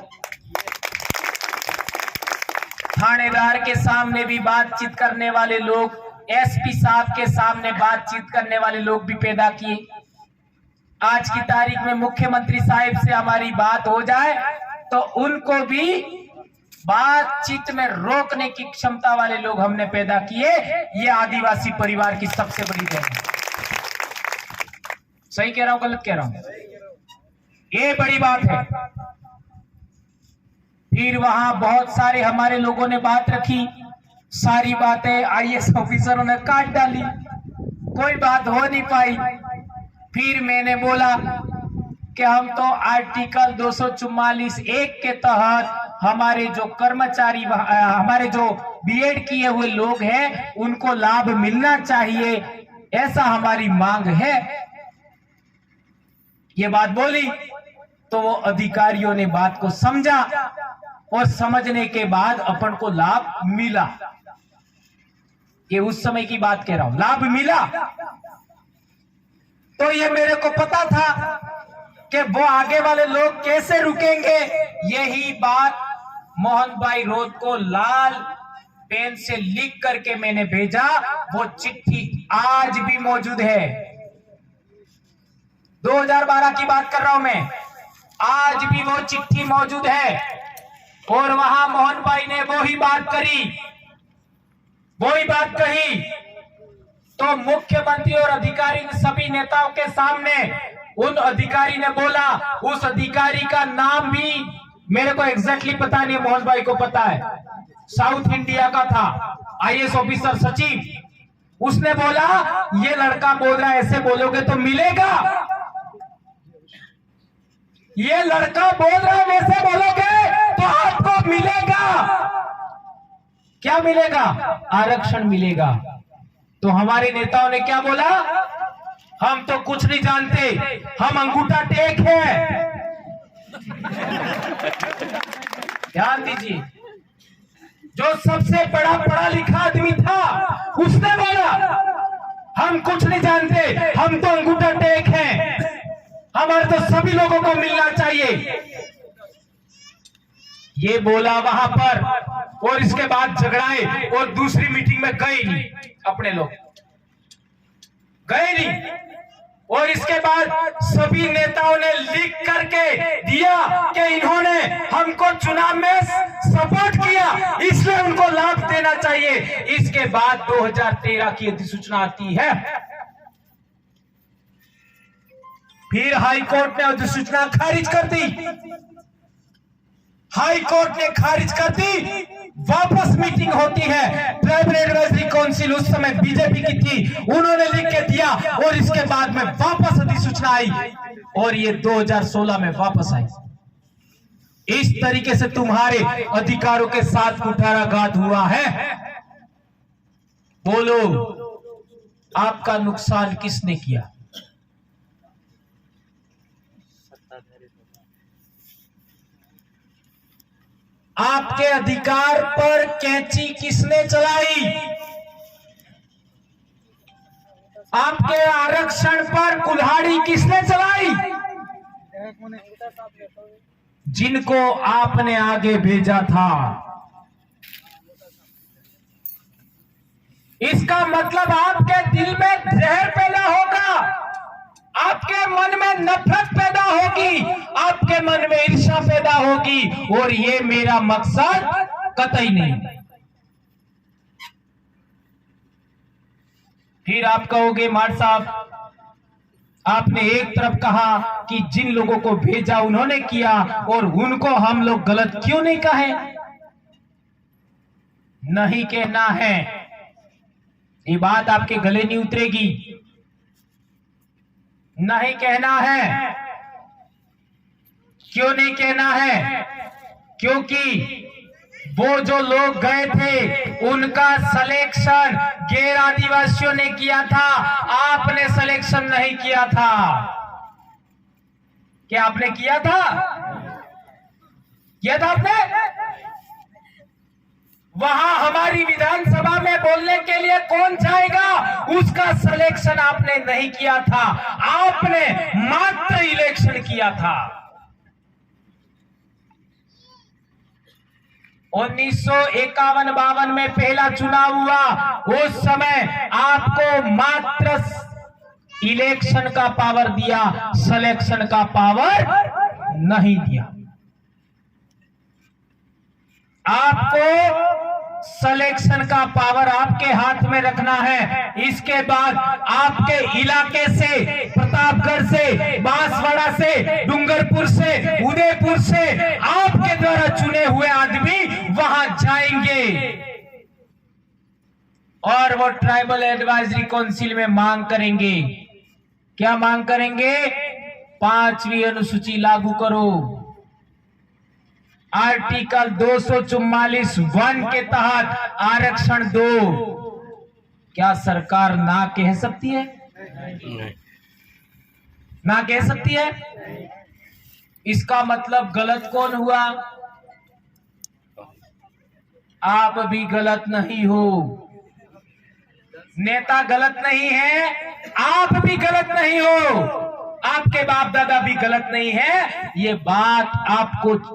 थानेदार के सामने भी बातचीत करने वाले लोग, एसपी साहब के सामने बातचीत करने वाले लोग भी पैदा किए। आज की तारीख में मुख्यमंत्री साहब से हमारी बात हो जाए तो उनको भी बातचीत में रोकने की क्षमता वाले लोग हमने पैदा किए। ये आदिवासी परिवार की सबसे बड़ी देन है। सही कह रहा हूं गलत कह रहा हूं? ये बड़ी बात है। फिर वहां बहुत सारे हमारे लोगों ने बात रखी, सारी बातें आईएएस ऑफिसरों ने काट डाली, कोई बात हो नहीं पाई। फिर मैंने बोला कि हम तो आर्टिकल 244(1) के तहत हमारे जो कर्मचारी, हमारे जो बीएड किए हुए लोग हैं उनको लाभ मिलना चाहिए, ऐसा हमारी मांग है। ये बात बोली तो वो अधिकारियों ने बात को समझा और समझने के बाद अपन को लाभ मिला। ये उस समय की बात कह रहा हूं, लाभ मिला। तो ये मेरे को पता था कि वो आगे वाले लोग कैसे रुकेंगे। यही बात मोहन भाई रोध को लाल पेन से लिख करके मैंने भेजा। वो चिट्ठी आज भी मौजूद है। 2012 की बात कर रहा हूं मैं, आज भी वो चिट्ठी मौजूद है। और वहां मोहन भाई ने वो ही बात करी, वो ही बात कही। तो मुख्यमंत्री और अधिकारी ने सभी नेताओं के सामने उन अधिकारी ने बोला, उस अधिकारी का नाम भी मेरे को एग्जैक्टली पता नहीं, मोहन भाई को पता है, साउथ इंडिया का था, आईएएस ऑफिसर सचिव। उसने बोला ये लड़का बोल रहा है, ऐसे बोलोगे तो मिलेगा। ये लड़का बोल रहा है वैसे बोलोगे तो आपको मिलेगा। क्या मिलेगा? आरक्षण मिलेगा। तो हमारे नेताओं ने क्या बोला? हम तो कुछ नहीं जानते, हम अंगूठा टेक है। ध्यान दीजिए, जो सबसे बड़ा पढ़ा लिखा आदमी था उसने बोला हम कुछ नहीं जानते, हम तो अंगूठा टेक हैं, हमारे तो सभी लोगों को मिलना चाहिए। ये बोला वहां पर, और इसके बाद झगड़ाए और दूसरी मीटिंग में गए नहीं, अपने लोग गए नहीं। और इसके बाद सभी नेताओं ने लिख करके दिया कि इन्होंने हमको चुनाव में सपोर्ट किया, इसलिए उनको लाभ देना चाहिए। इसके बाद 2013 की अधिसूचना आती है। फिर हाई कोर्ट ने अधिसूचना खारिज कर दी। हाई कोर्ट ने खारिज कर दी। वापस मीटिंग होती है, ट्राइबल एडवाइजरी काउंसिल उस समय बीजेपी की थी, उन्होंने लिख के दिया और इसके बाद में वापस अधिसूचना आई और ये 2016 में वापस आई। इस तरीके से तुम्हारे अधिकारों के साथ कुठाराघात हुआ है। बोलो, आपका नुकसान किसने किया? आपके अधिकार पर कैंची किसने चलाई? आपके आरक्षण पर कुल्हाड़ी किसने चलाई? जिनको आपने आगे भेजा था। इसका मतलब आपके दिल में जहर पैदा होगा, आपके मन में नफरत पैदा होगी, और ये मेरा मकसद कतई नहीं। फिर आप कहोगे मार साहब, आपने एक तरफ कहा कि जिन लोगों को भेजा उन्होंने किया और उनको हम लोग गलत क्यों नहीं कहे? नहीं कहना है, ये बात आपके गले नहीं उतरेगी। नहीं कहना है। क्यों नहीं कहना है? क्योंकि वो जो लोग गए थे उनका सिलेक्शन गैर आदिवासियों ने किया था, आपने सिलेक्शन नहीं किया था। क्या आपने किया था? किया था आपने? वहां हमारी विधानसभा में बोलने के लिए कौन जाएगा? उसका सिलेक्शन आपने नहीं किया था, आपने मात्र इलेक्शन किया था। 1951-52 में पहला चुनाव हुआ, उस समय आपको मात्र इलेक्शन का पावर दिया, सिलेक्शन का पावर नहीं दिया। आपको सिलेक्शन का पावर आपके हाथ में रखना है। इसके बाद आपके इलाके से, प्रतापगढ़ से, बांसवाड़ा से, डूंगरपुर से, उदयपुर से आपके द्वारा चुने हुए आदमी वहां जाएंगे और वो ट्राइबल एडवाइजरी काउंसिल में मांग करेंगे। क्या मांग करेंगे? 5वीं अनुसूची लागू करो। आर्टिकल 244(1) के तहत आरक्षण दो। क्या सरकार ना कह सकती है? ना कह सकती है? इसका मतलब गलत कौन हुआ? आप भी गलत नहीं हो, नेता गलत नहीं है, आप भी गलत नहीं हो, आपके बाप दादा भी गलत नहीं है। ये बात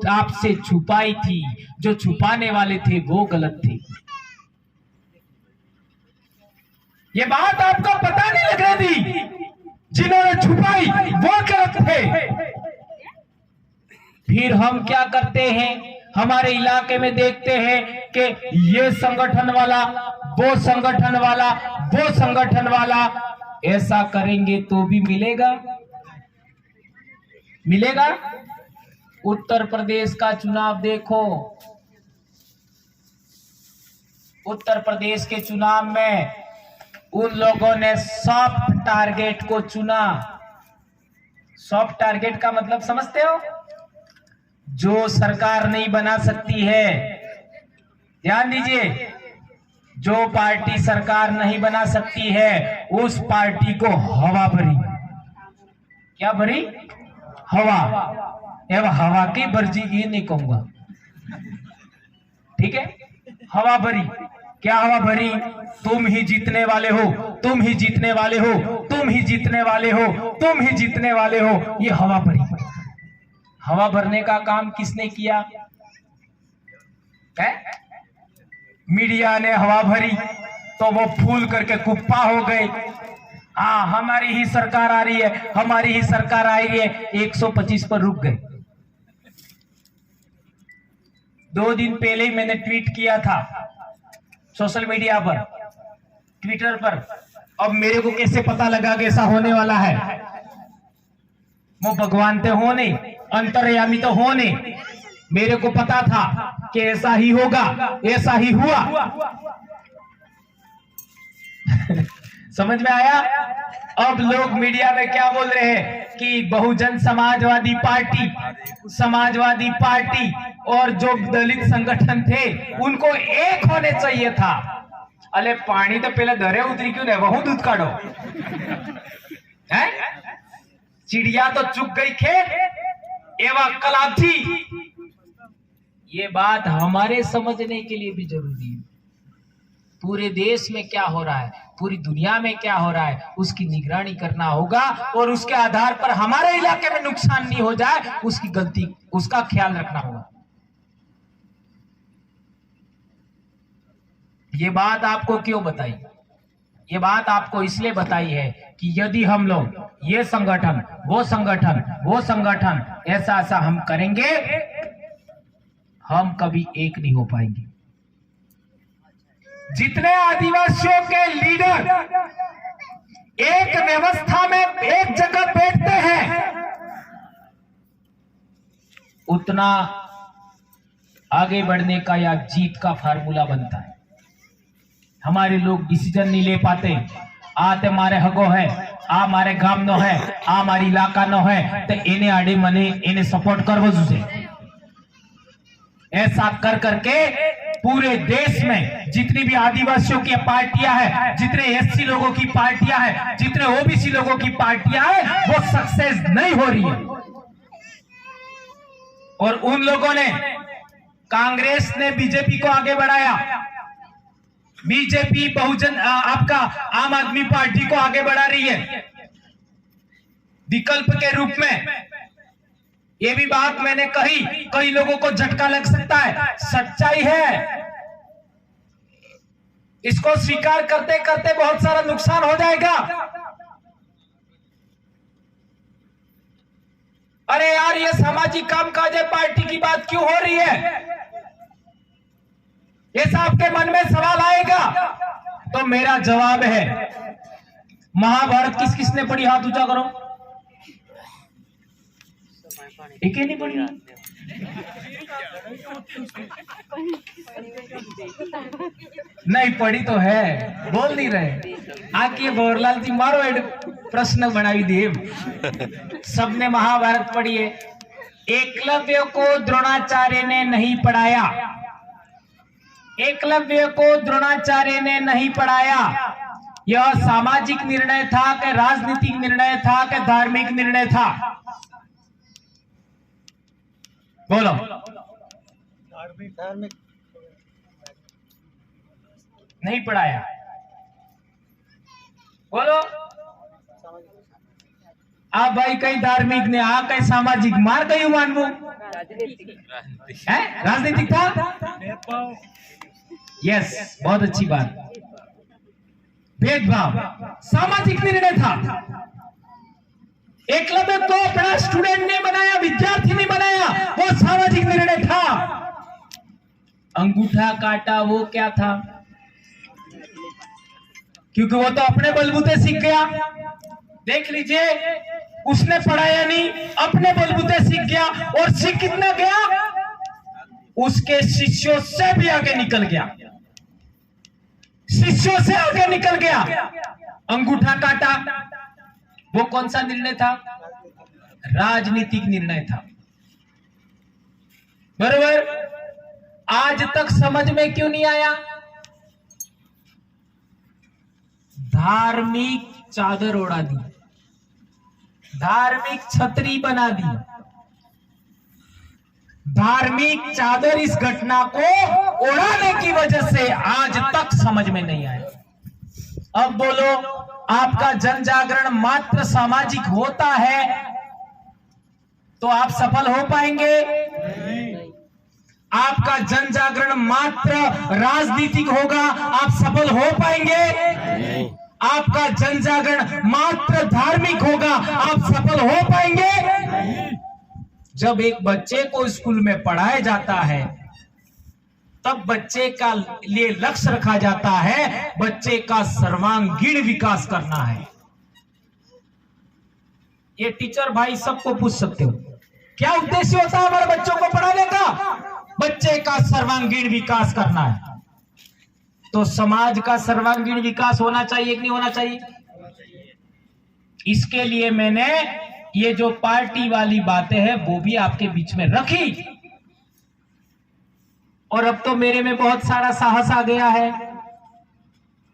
आपसे छुपाई थी, जो छुपाने वाले थे वो गलत थे। ये बात आपको पता नहीं लग रही थी, जिन्होंने छुपाई वो गलत थे। फिर हम क्या करते हैं? हमारे इलाके में देखते हैं कि ये संगठन वाला, वो संगठन वाला, वो संगठन वाला, ऐसा करेंगे तो भी मिलेगा? मिलेगा? उत्तर प्रदेश का चुनाव देखो। उत्तर प्रदेश के चुनाव में उन लोगों ने सॉफ्ट टारगेट को चुना। सॉफ्ट टारगेट का मतलब समझते हो? जो सरकार नहीं बना सकती है, ध्यान दीजिए, जो पार्टी सरकार नहीं बना सकती है उस पार्टी को हवा भरी। क्या भरी? हवा। एवं हवा की भर्जी ये नहीं कहूंगा, ठीक है? हवा भरी। क्या हवा भरी? तुम ही जीतने वाले हो, तुम ही जीतने वाले हो, तुम ही जीतने वाले हो, तुम ही जीतने वाले हो। ये हवा भरी। हवा भरने का काम किसने किया है? मीडिया ने हवा भरी तो वो फूल करके कुप्पा हो गए। हाँ, हमारी ही सरकार आ रही है, हमारी ही सरकार आ रही है। 125 पर रुक गए। 2 दिन पहले ही मैंने ट्वीट किया था सोशल मीडिया पर, ट्विटर पर। अब मेरे को कैसे पता लगा कि ऐसा होने वाला है? वो भगवान तो हो नहीं, अंतर्यामी तो हो नहीं, मेरे को पता था कि ऐसा ही होगा, ऐसा ही हुआ। समझ में आया? अब लोग मीडिया में क्या बोल रहे हैं कि बहुजन समाजवादी पार्टी और जो दलित संगठन थे उनको एक होने चाहिए था। अरे पानी तो पहले दरे उतरी क्यों नहीं? वह दूध काटो है? चिड़िया तो चुग गई खेत एवं कलाथी। ये बात हमारे समझने के लिए भी जरूरी है। पूरे देश में क्या हो रहा है, पूरी दुनिया में क्या हो रहा है, उसकी निगरानी करना होगा और उसके आधार पर हमारे इलाके में नुकसान नहीं हो जाए उसका ख्याल रखना होगा। ये बात आपको क्यों बताई? ये बात आपको इसलिए बताई है कि यदि हम लोग ये संगठन, वो संगठन, वो संगठन, ऐसा हम करेंगे हम कभी एक नहीं हो पाएंगे। जितने आदिवासियों के लीडर एक व्यवस्था में एक जगह बैठते हैं, उतना आगे बढ़ने का या जीत का फार्मूला बनता है। हमारे लोग डिसीजन नहीं ले पाते। आते मारे हगो है, आ मारे गाम नो है, आ मारी इलाका नो है, तो इन्हें आड़े मने इन्हें सपोर्ट करवो जुसे। ऐसा कर करके पूरे देश में जितनी भी आदिवासियों की पार्टियां हैं, जितने एससी लोगों की पार्टियां हैं, जितने ओबीसी लोगों की पार्टियां हैं, वो सक्सेस नहीं हो रही है। और उन लोगों ने, कांग्रेस ने बीजेपी को आगे बढ़ाया, बीजेपी बहुजन आपका आम आदमी पार्टी को आगे बढ़ा रही है विकल्प के रूप में। ये भी बात मैंने कही, कई लोगों को झटका लग सकता है, सच्चाई है। इसको स्वीकार करते करते बहुत सारा नुकसान हो जाएगा। अरे यार, ये सामाजिक कामकाज है, पार्टी की बात क्यों हो रही है, ऐसा आपके मन में सवाल आएगा। तो मेरा जवाब है, महाभारत किस किसने पढ़ी, हाथ ऊंचा करो। एक ही नहीं पढ़ी। नहीं पढ़ी तो है, बोल नहीं रहे। आके गौरलाल जी मारो प्रश्न बनाई देव। सबने महाभारत पढ़ी है। एकलव्य को द्रोणाचार्य ने नहीं पढ़ाया, एकलव्य को द्रोणाचार्य ने नहीं पढ़ाया। यह सामाजिक निर्णय था कि राजनीतिक निर्णय था कि धार्मिक निर्णय था? बोलो। धार्मिक नहीं पढ़ाया, बोलो। आप भाई कहीं धार्मिक ने, आ कहीं सामाजिक, मार कहीं मानवो है, राजनीतिक था। यस, बहुत अच्छी बात। भेदभाव सामाजिक निर्णय था। एकलव्य को अपना स्टूडेंट ने बनाया, विद्यार्थी ने बनाया, वो सामाजिक निर्णय था। अंगूठा काटा वो क्या था? क्योंकि वो तो अपने बलबूते सीख गया। देख लीजिए, उसने पढ़ाया नहीं, अपने बलबूते सीख गया। और सीख कितना गया, उसके शिष्यों से भी आगे निकल गया, शिष्यों से आगे निकल गया। अंगूठा काटा वो कौन सा निर्णय था? राजनीतिक निर्णय था। बरोबर। आज तक समझ में क्यों नहीं आया? धार्मिक चादर ओढ़ा दी, धार्मिक छतरी बना दी। धार्मिक चादर इस घटना को ओढ़ाने की वजह से आज तक समझ में नहीं आया। अब बोलो, आपका जन जागरण मात्र सामाजिक होता है तो आप सफल हो पाएंगे? आपका जन जागरण मात्र राजनीतिक होगा, आप सफल हो पाएंगे? आपका जन जागरण मात्र धार्मिक होगा, आप सफल हो पाएंगे? जब एक बच्चे को स्कूल में पढ़ाया जाता है, तब बच्चे का लिए लक्ष्य रखा जाता है, बच्चे का सर्वांगीण विकास करना है। ये टीचर भाई सबको पूछ सकते हो, क्या उद्देश्य होता है हमारे बच्चों को पढ़ाने का? बच्चे का सर्वांगीण विकास करना है। तो समाज का सर्वांगीण विकास होना चाहिए कि नहीं होना चाहिए? इसके लिए मैंने ये जो पार्टी वाली बातें हैं वो भी आपके बीच में रखी। और अब तो मेरे में बहुत सारा साहस आ गया है।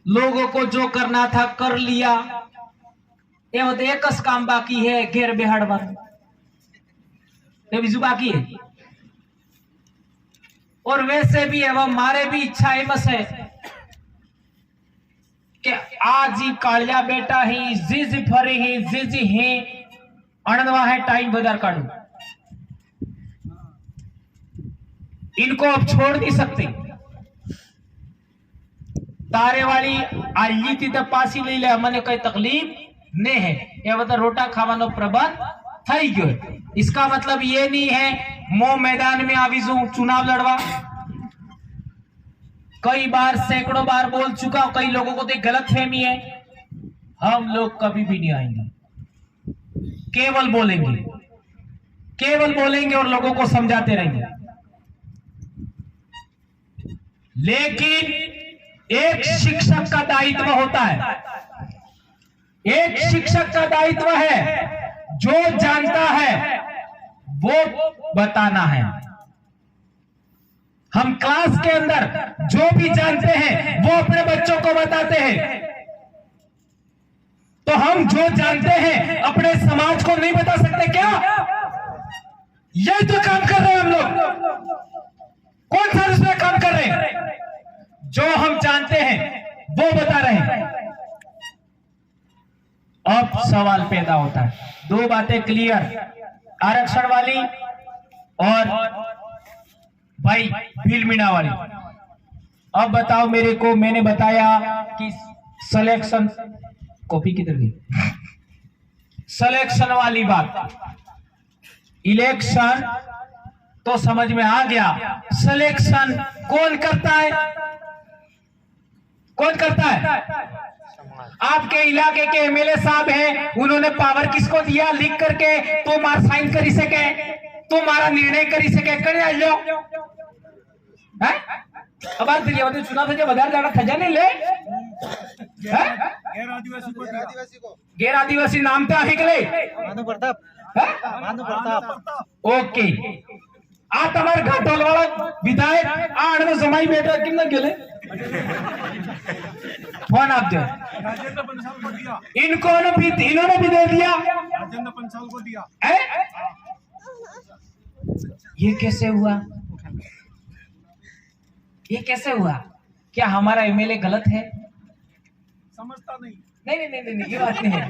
लोगों को जो करना था कर लिया। ये होते एक काम बाकी है, घेर बेहाड़ बीजू बाकी है। और वैसे भी एवं हमारे भी इच्छा एमस है कि आज ही कालिया बेटा ही जी फरे ही जी है अणनवा है टाइम बदर काटू। इनको अब छोड़ नहीं सकते। तारे वाली आली थी पासी ले ले, हमने कोई तकलीफ नहीं है। ये बता रोटा खावानो प्रबंध थई गयो। इसका मतलब ये नहीं है मो मैदान में आविजू चुनाव लड़वा। कई बार सैकड़ों बार बोल चुका हूं, कई लोगों को तो गलत फहमी है। हम लोग कभी भी नहीं आएंगे, केवल बोलेंगे, केवल बोलेंगे और लोगों को समझाते रहेंगे। लेकिन एक शिक्षक का दायित्व होता है, एक शिक्षक का दायित्व है, जो जानता है वो बताना है। हम क्लास के अंदर जो भी जानते हैं वो अपने बच्चों को बताते हैं। तो हम जो जानते हैं अपने समाज को नहीं बता सकते क्या? यही तो काम कर रहे हैं हम लोग। कौन सा दूसरा काम कर रहे हैं? जो हम जानते हैं वो बता रहे हैं। अब सवाल पैदा होता है, दो बातें क्लियर, आरक्षण वाली और भाई भील मीणा वाली। अब बताओ मेरे को, मैंने बताया कि सिलेक्शन, कॉपी किधर गई? सिलेक्शन वाली बात, इलेक्शन तो समझ में आ गया, सिलेक्शन कौन करता है? कौन करता है? आपके इलाके के एमएलए साहब हैं, उन्होंने पावर किसको दिया? लिख करके तो मार साइन करी सके, तुम्हारा निर्णय करी सके, कर लो। अब बात करिए, मतलब चुनाव से बाजार जाना खजाने ले गैर आदिवासी नाम तो आहे गले ओके। आ तमार घाटोल वाला विधायक आड़ में जमाई बैठा किम न गेले फोन आप दे, इन्होंने भी दे दिया, राजेंद्र पंचाल को दिया। ये कैसे हुआ? ये कैसे हुआ? क्या हमारा एमएलए गलत है? समझता नहीं। नहीं, ये बात नहीं है,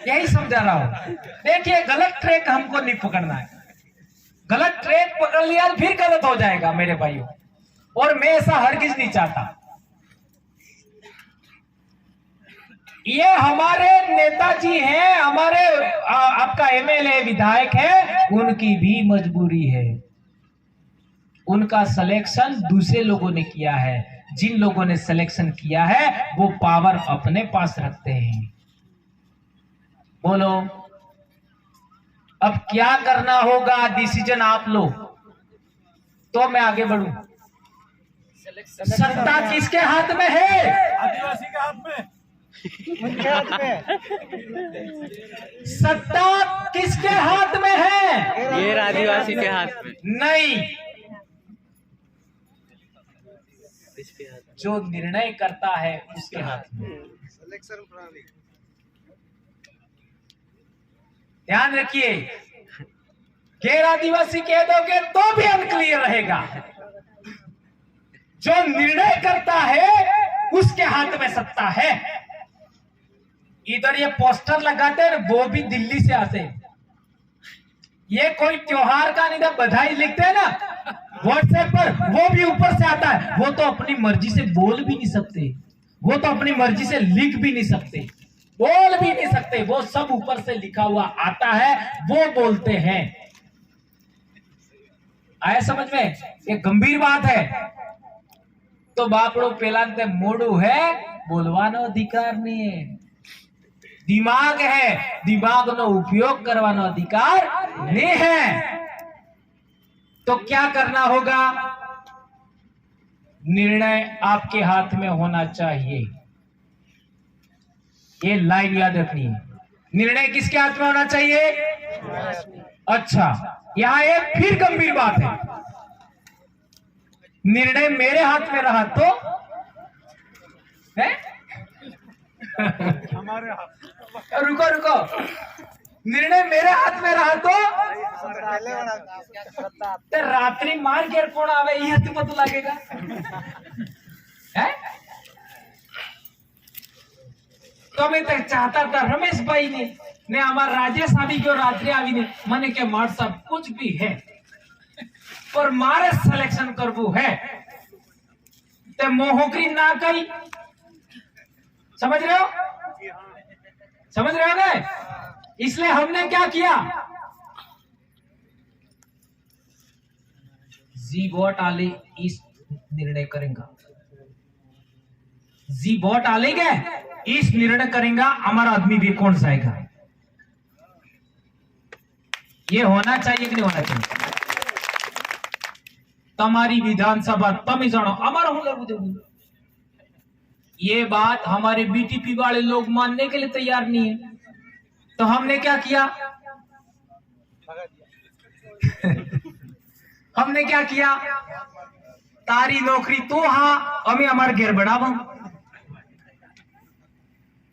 यही समझा रहा हूं। देखिए, गलत ट्रैक हमको नहीं पकड़ना है। गलत ट्रैक पकड़ लिया फिर गलत हो जाएगा मेरे भाइयों, और मैं ऐसा हरगिज नहीं चाहता। ये हमारे नेताजी हैं, हमारे आपका एमएलए विधायक है, उनकी भी मजबूरी है। उनका सिलेक्शन दूसरे लोगों ने किया है, जिन लोगों ने सिलेक्शन किया है वो पावर अपने पास रखते हैं। बोलो अब क्या करना होगा, डिसीजन आप लो तो मैं आगे बढ़ूं। सत्ता किसके हाथ में है? आदिवासी के हाथ में। उनके हाथ में। सत्ता किसके हाथ में है? ये आदिवासी के हाथ में नहीं, जो निर्णय करता है उसके हाथ में। सिलेक्शन प्रणाली ध्यान रखिए, गैर आदिवासी कह दोगे तो भी अनक्लियर रहेगा। जो निर्णय करता है उसके हाथ में सत्ता है। इधर ये पोस्टर लगाते हैं वो भी दिल्ली से आते हैं। ये कोई त्योहार का नहीं था, बधाई लिखते हैं ना व्हाट्सएप पर, वो भी ऊपर से आता है। वो तो अपनी मर्जी से बोल भी नहीं सकते, वो तो अपनी मर्जी से लिख भी नहीं सकते, बोल भी नहीं सकते। वो सब ऊपर से लिखा हुआ आता है, वो बोलते हैं। आया समझ में? ये गंभीर बात है। तो बापड़ो पेला मोड़ू है, बोलवानो अधिकार नहीं है। दिमाग है, दिमाग नो उपयोग करवानो अधिकार नहीं है। तो क्या करना होगा? निर्णय आपके हाथ में होना चाहिए। ये लाइन याद रखनी है। निर्णय किसके हाथ में होना चाहिए? अच्छा, यहां एक फिर गंभीर बात है। निर्णय मेरे हाथ में रहा तो है? हमारे हाथ। रुको, निर्णय मेरे हाथ में रहा तो रात्रि मार के कौन आवे ये तो पता लगेगा है? तो मैं तक चाहता था रमेश भाई ने हमारा राजेश आदि क्यों रात्रि आवी ने मने के मार सब कुछ भी है पर मारे सिलेक्शन करवू है ते मोहकरी ना कही। समझ रहे हो? समझ रहे हो? इसलिए हमने क्या किया? जी वोट आले इस निर्णय करेगा, जी वोट आले गए इस निर्णय करेगा हमारा आदमी भी कौन सा आएगा। ये होना चाहिए कि नहीं होना चाहिए। तुम्हारी विधानसभा तुम ही जानो, हमारा हूं। ये बात हमारे बीटीपी वाले लोग मानने के लिए तैयार नहीं है, तो हमने क्या किया हमने क्या किया, तारी नौकरी तो हाँ हमें हमारे घेर बढ़ावा।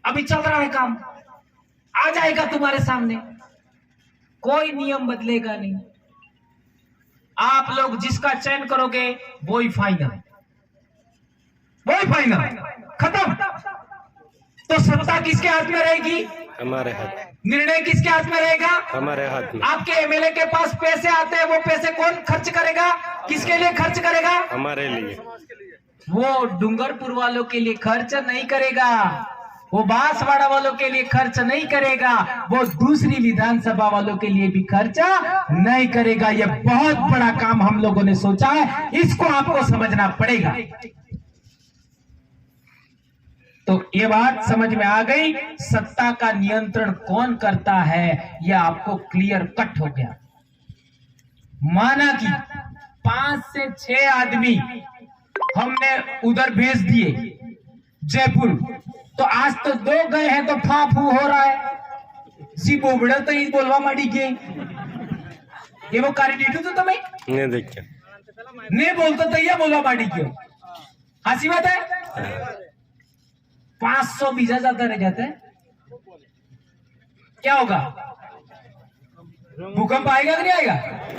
अभी चल रहा है काम, आ जाएगा तुम्हारे सामने, कोई नियम बदलेगा नहीं। आप लोग जिसका चयन करोगे वही फाइनल, वही फाइनल, खत्म। तो सत्ता किसके हाथ में रहेगी? हमारे हाथ। निर्णय किसके हाथ में रहेगा? हमारे हाथ में। आपके एमएलए के पास पैसे आते हैं, वो पैसे कौन खर्च करेगा? किसके लिए खर्च करेगा? हमारे लिए। वो डूंगरपुर वालों के लिए खर्च नहीं करेगा, वो बांसवाड़ा वालों के लिए खर्च नहीं करेगा, वो दूसरी विधानसभा वालों के लिए भी खर्चा नहीं करेगा। ये बहुत बड़ा काम हम लोगों ने सोचा है, इसको आपको समझना पड़ेगा। तो ये बात समझ में आ गई, सत्ता का नियंत्रण कौन करता है यह आपको क्लियर कट हो गया। माना कि 5 से 6 आदमी हमने उधर भेज दिए जयपुर, तो आज तो 2 गए हैं तो फाफू हो रहा है। सी बोबड़ा तो ये बोलवा माड़ी के ये वो कार्य तो तुम्हें नहीं देखिए नहीं बोलता तो ये बोलवा माड़ी क्यों? हंसी बात है। 500 बीजा ज्यादा रह जाता है, क्या होगा? भूकंप आएगा कि नहीं आएगा?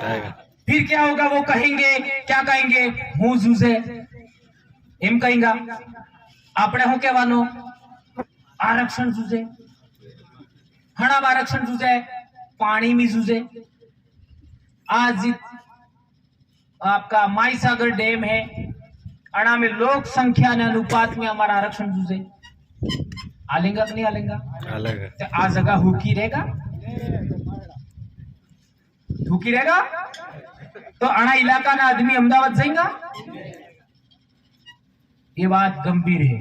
आएगा। फिर क्या होगा? वो कहेंगे, क्या कहेंगे? हूं जूझे एम कहेगा આપણે હું કહેવાનું? आरक्षण जूझे, हड़प आरक्षण जूझे, पानी में जूझे। आज आपका माई सागर डैम है, अड़ा में लोक संख्या ने अनुपात में हमारा आरक्षण जूझे। आलेगा कि नहीं आलेगा? अलग है। तो आ जगह हुकी रहेगा, हुकी रहेगा तो अड़ा इलाका ना आदमी अहमदाबाद जाएगा। ये बात गंभीर है।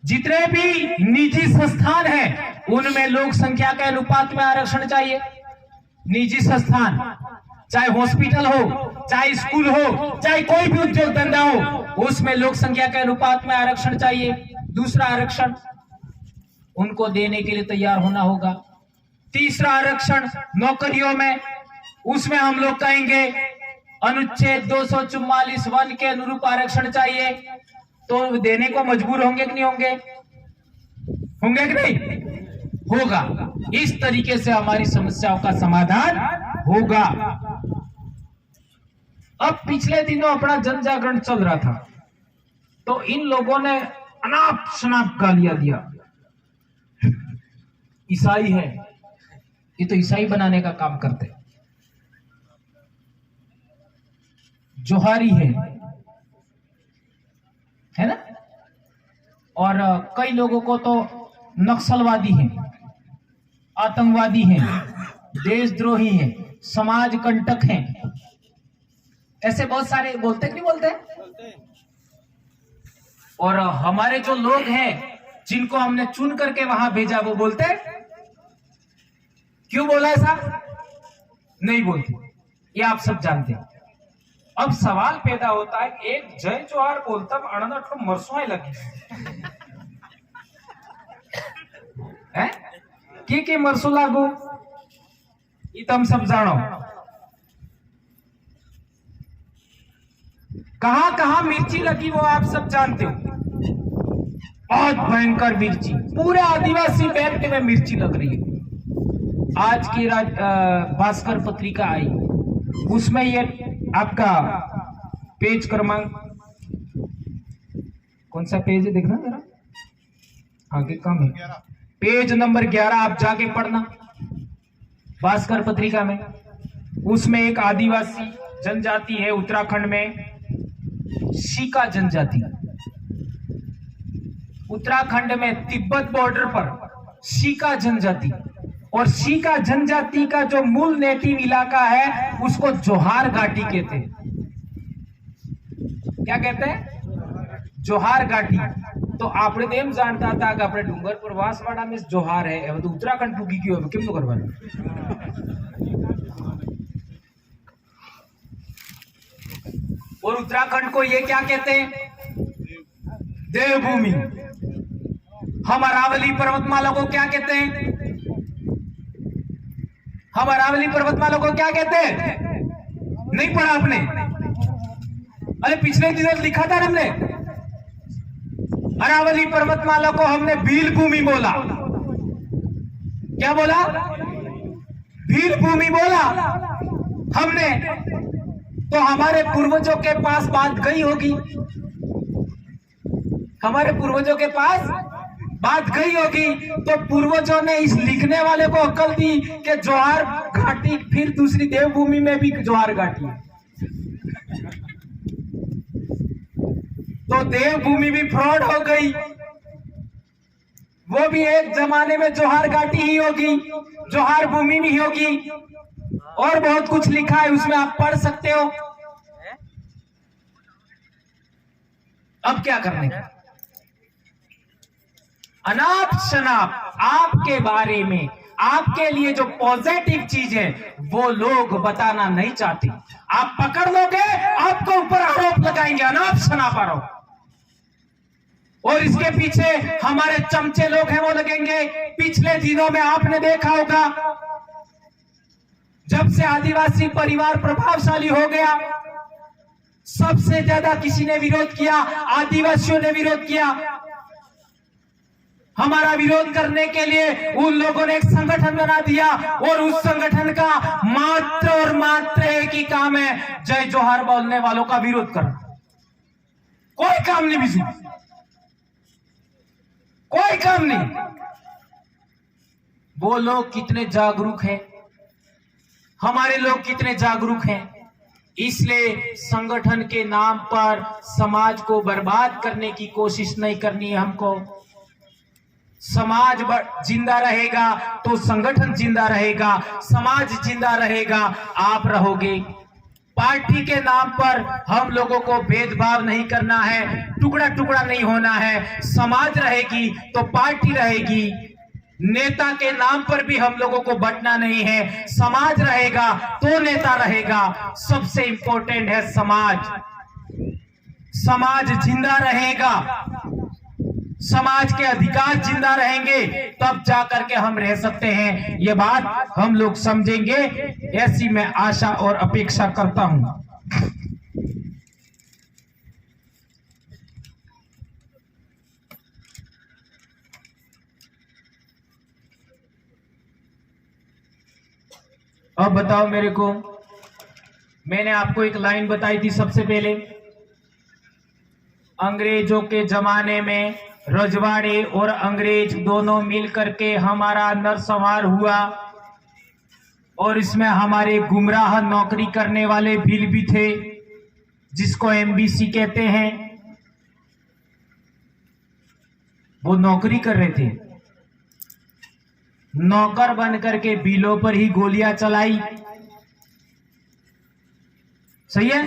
जितने भी निजी संस्थान हैं उनमें लोक संख्या के अनुपात में आरक्षण चाहिए। निजी संस्थान, चाहे हॉस्पिटल हो, चाहे स्कूल हो, चाहे कोई भी उद्योग धंधा हो, उसमें लोक संख्या के अनुपात में आरक्षण चाहिए। दूसरा आरक्षण उनको देने के लिए तैयार होना होगा। तीसरा आरक्षण नौकरियों में, उसमें हम लोग कहेंगे अनुच्छेद 244 वन के अनुरूप आरक्षण चाहिए, तो देने को मजबूर होंगे कि नहीं होंगे? होंगे कि नहीं? होगा। इस तरीके से हमारी समस्याओं का समाधान होगा। अब पिछले दिनों अपना जन जागरण चल रहा था, तो इन लोगों ने अनाप शनाप गालियां दिया। ईसाई है, ये तो ईसाई बनाने का काम करते हैं। जोहारी है ना? और कई लोगों को तो नक्सलवादी हैं, आतंकवादी हैं, देशद्रोही हैं, समाज कंटक हैं, ऐसे बहुत सारे बोलते कि नहीं बोलते? और हमारे जो लोग हैं जिनको हमने चुन करके वहां भेजा, वो बोलते क्यों बोला ऐसा? नहीं बोलते, ये आप सब जानते हैं। अब सवाल पैदा होता है, एक जय जोहार बोलता अड़नठ मरसों लगी है के मरसों लागू, ये तो हम सब जानो। कहां कहां मिर्ची लगी वो आप सब जानते हो। बहुत भयंकर मिर्ची, पूरे आदिवासी बेल्ट में मिर्ची लग रही है। आज की भास्कर पत्रिका आई, उसमें ये आपका पेज क्रमांक कौन सा पेज है देखना जरा, आगे कम है, पेज नंबर 11 आप जाके पढ़ना भास्कर पत्रिका में। उसमें एक आदिवासी जनजाति है उत्तराखंड में, शीका जनजाति। उत्तराखंड में तिब्बत बॉर्डर पर शीका जनजाति, और शीका जनजाति का जो मूल नेटिव इलाका है उसको जोहार घाटी कहते हैं। क्या कहते हैं? जोहार घाटी। तो आपने तो एम जानता था कि अपने डूंगर पर वासवाड़ा में जोहार है, अब तो उत्तराखंड पूगी क्यों है, क्यों तो करवाना। और उत्तराखंड को ये क्या कहते हैं? देवभूमि। हम अरावली पर्वतमाला को क्या कहते हैं? हम अरावली पर्वतमाला को क्या कहते हैं? नहीं पढ़ा आपने? अरे पिछले दिनों लिखा था हमने, अरावली पर्वतमाला को हमने भील भूमि बोला। क्या बोला? भील भूमि बोला हमने। तो हमारे पूर्वजों के पास बात गई होगी, हमारे पूर्वजों के पास बात गई होगी। तो पूर्वजों ने इस लिखने वाले को अक्ल दी कि जोहार घाटी फिर दूसरी देवभूमि में भी जोहार घाटी है। तो देवभूमि भी फ्रॉड हो गई, वो भी एक जमाने में जोहार घाटी ही होगी, जोहार भूमि भी होगी। और बहुत कुछ लिखा है उसमें, आप पढ़ सकते हो। अब क्या करने का? अनाप शनाप आपके बारे में, आपके लिए जो पॉजिटिव चीज है वो लोग बताना नहीं चाहते। आप पकड़ लोगे, आपको ऊपर आरोप लगाएंगे, अनाप शनाप आरोप। और इसके पीछे हमारे चमचे लोग हैं, वो लगेंगे। पिछले दिनों में आपने देखा होगा, जब से आदिवासी परिवार प्रभावशाली हो गया, सबसे ज्यादा किसी ने विरोध किया? आदिवासियों ने विरोध किया। हमारा विरोध करने के लिए उन लोगों ने एक संगठन बना दिया, और उस संगठन का मात्र और मात्र एक ही काम है, जय जोहार बोलने वालों का विरोध करना। कोई काम नहीं बिजू, कोई काम नहीं। वो लोग कितने जागरूक हैं, हमारे लोग कितने जागरूक हैं। इसलिए संगठन के नाम पर समाज को बर्बाद करने की कोशिश नहीं करनी है हमको। समाज जिंदा रहेगा तो संगठन जिंदा रहेगा, समाज जिंदा रहेगा, आप रहोगे। पार्टी के नाम पर हम लोगों को भेदभाव नहीं करना है, टुकड़ा टुकड़ा नहीं होना है। समाज रहेगी तो पार्टी रहेगी। नेता के नाम पर भी हम लोगों को बंटना नहीं है। समाज रहेगा तो नेता रहेगा। सबसे इंपॉर्टेंट है समाज। समाज जिंदा रहेगा, समाज के अधिकार जिंदा रहेंगे, तब जाकर के हम रह सकते हैं। ये बात हम लोग समझेंगे, ऐसी मैं आशा और अपेक्षा करता हूं। अब बताओ मेरे को, मैंने आपको एक लाइन बताई थी सबसे पहले, अंग्रेजों के जमाने में रजवाड़े और अंग्रेज दोनों मिलकर के हमारा नरसंहार हुआ, और इसमें हमारे गुमराह नौकरी करने वाले भील भी थे, जिसको एमबीसी कहते हैं। वो नौकरी कर रहे थे, नौकर बन करके भीलों पर ही गोलियां चलाई। सही है?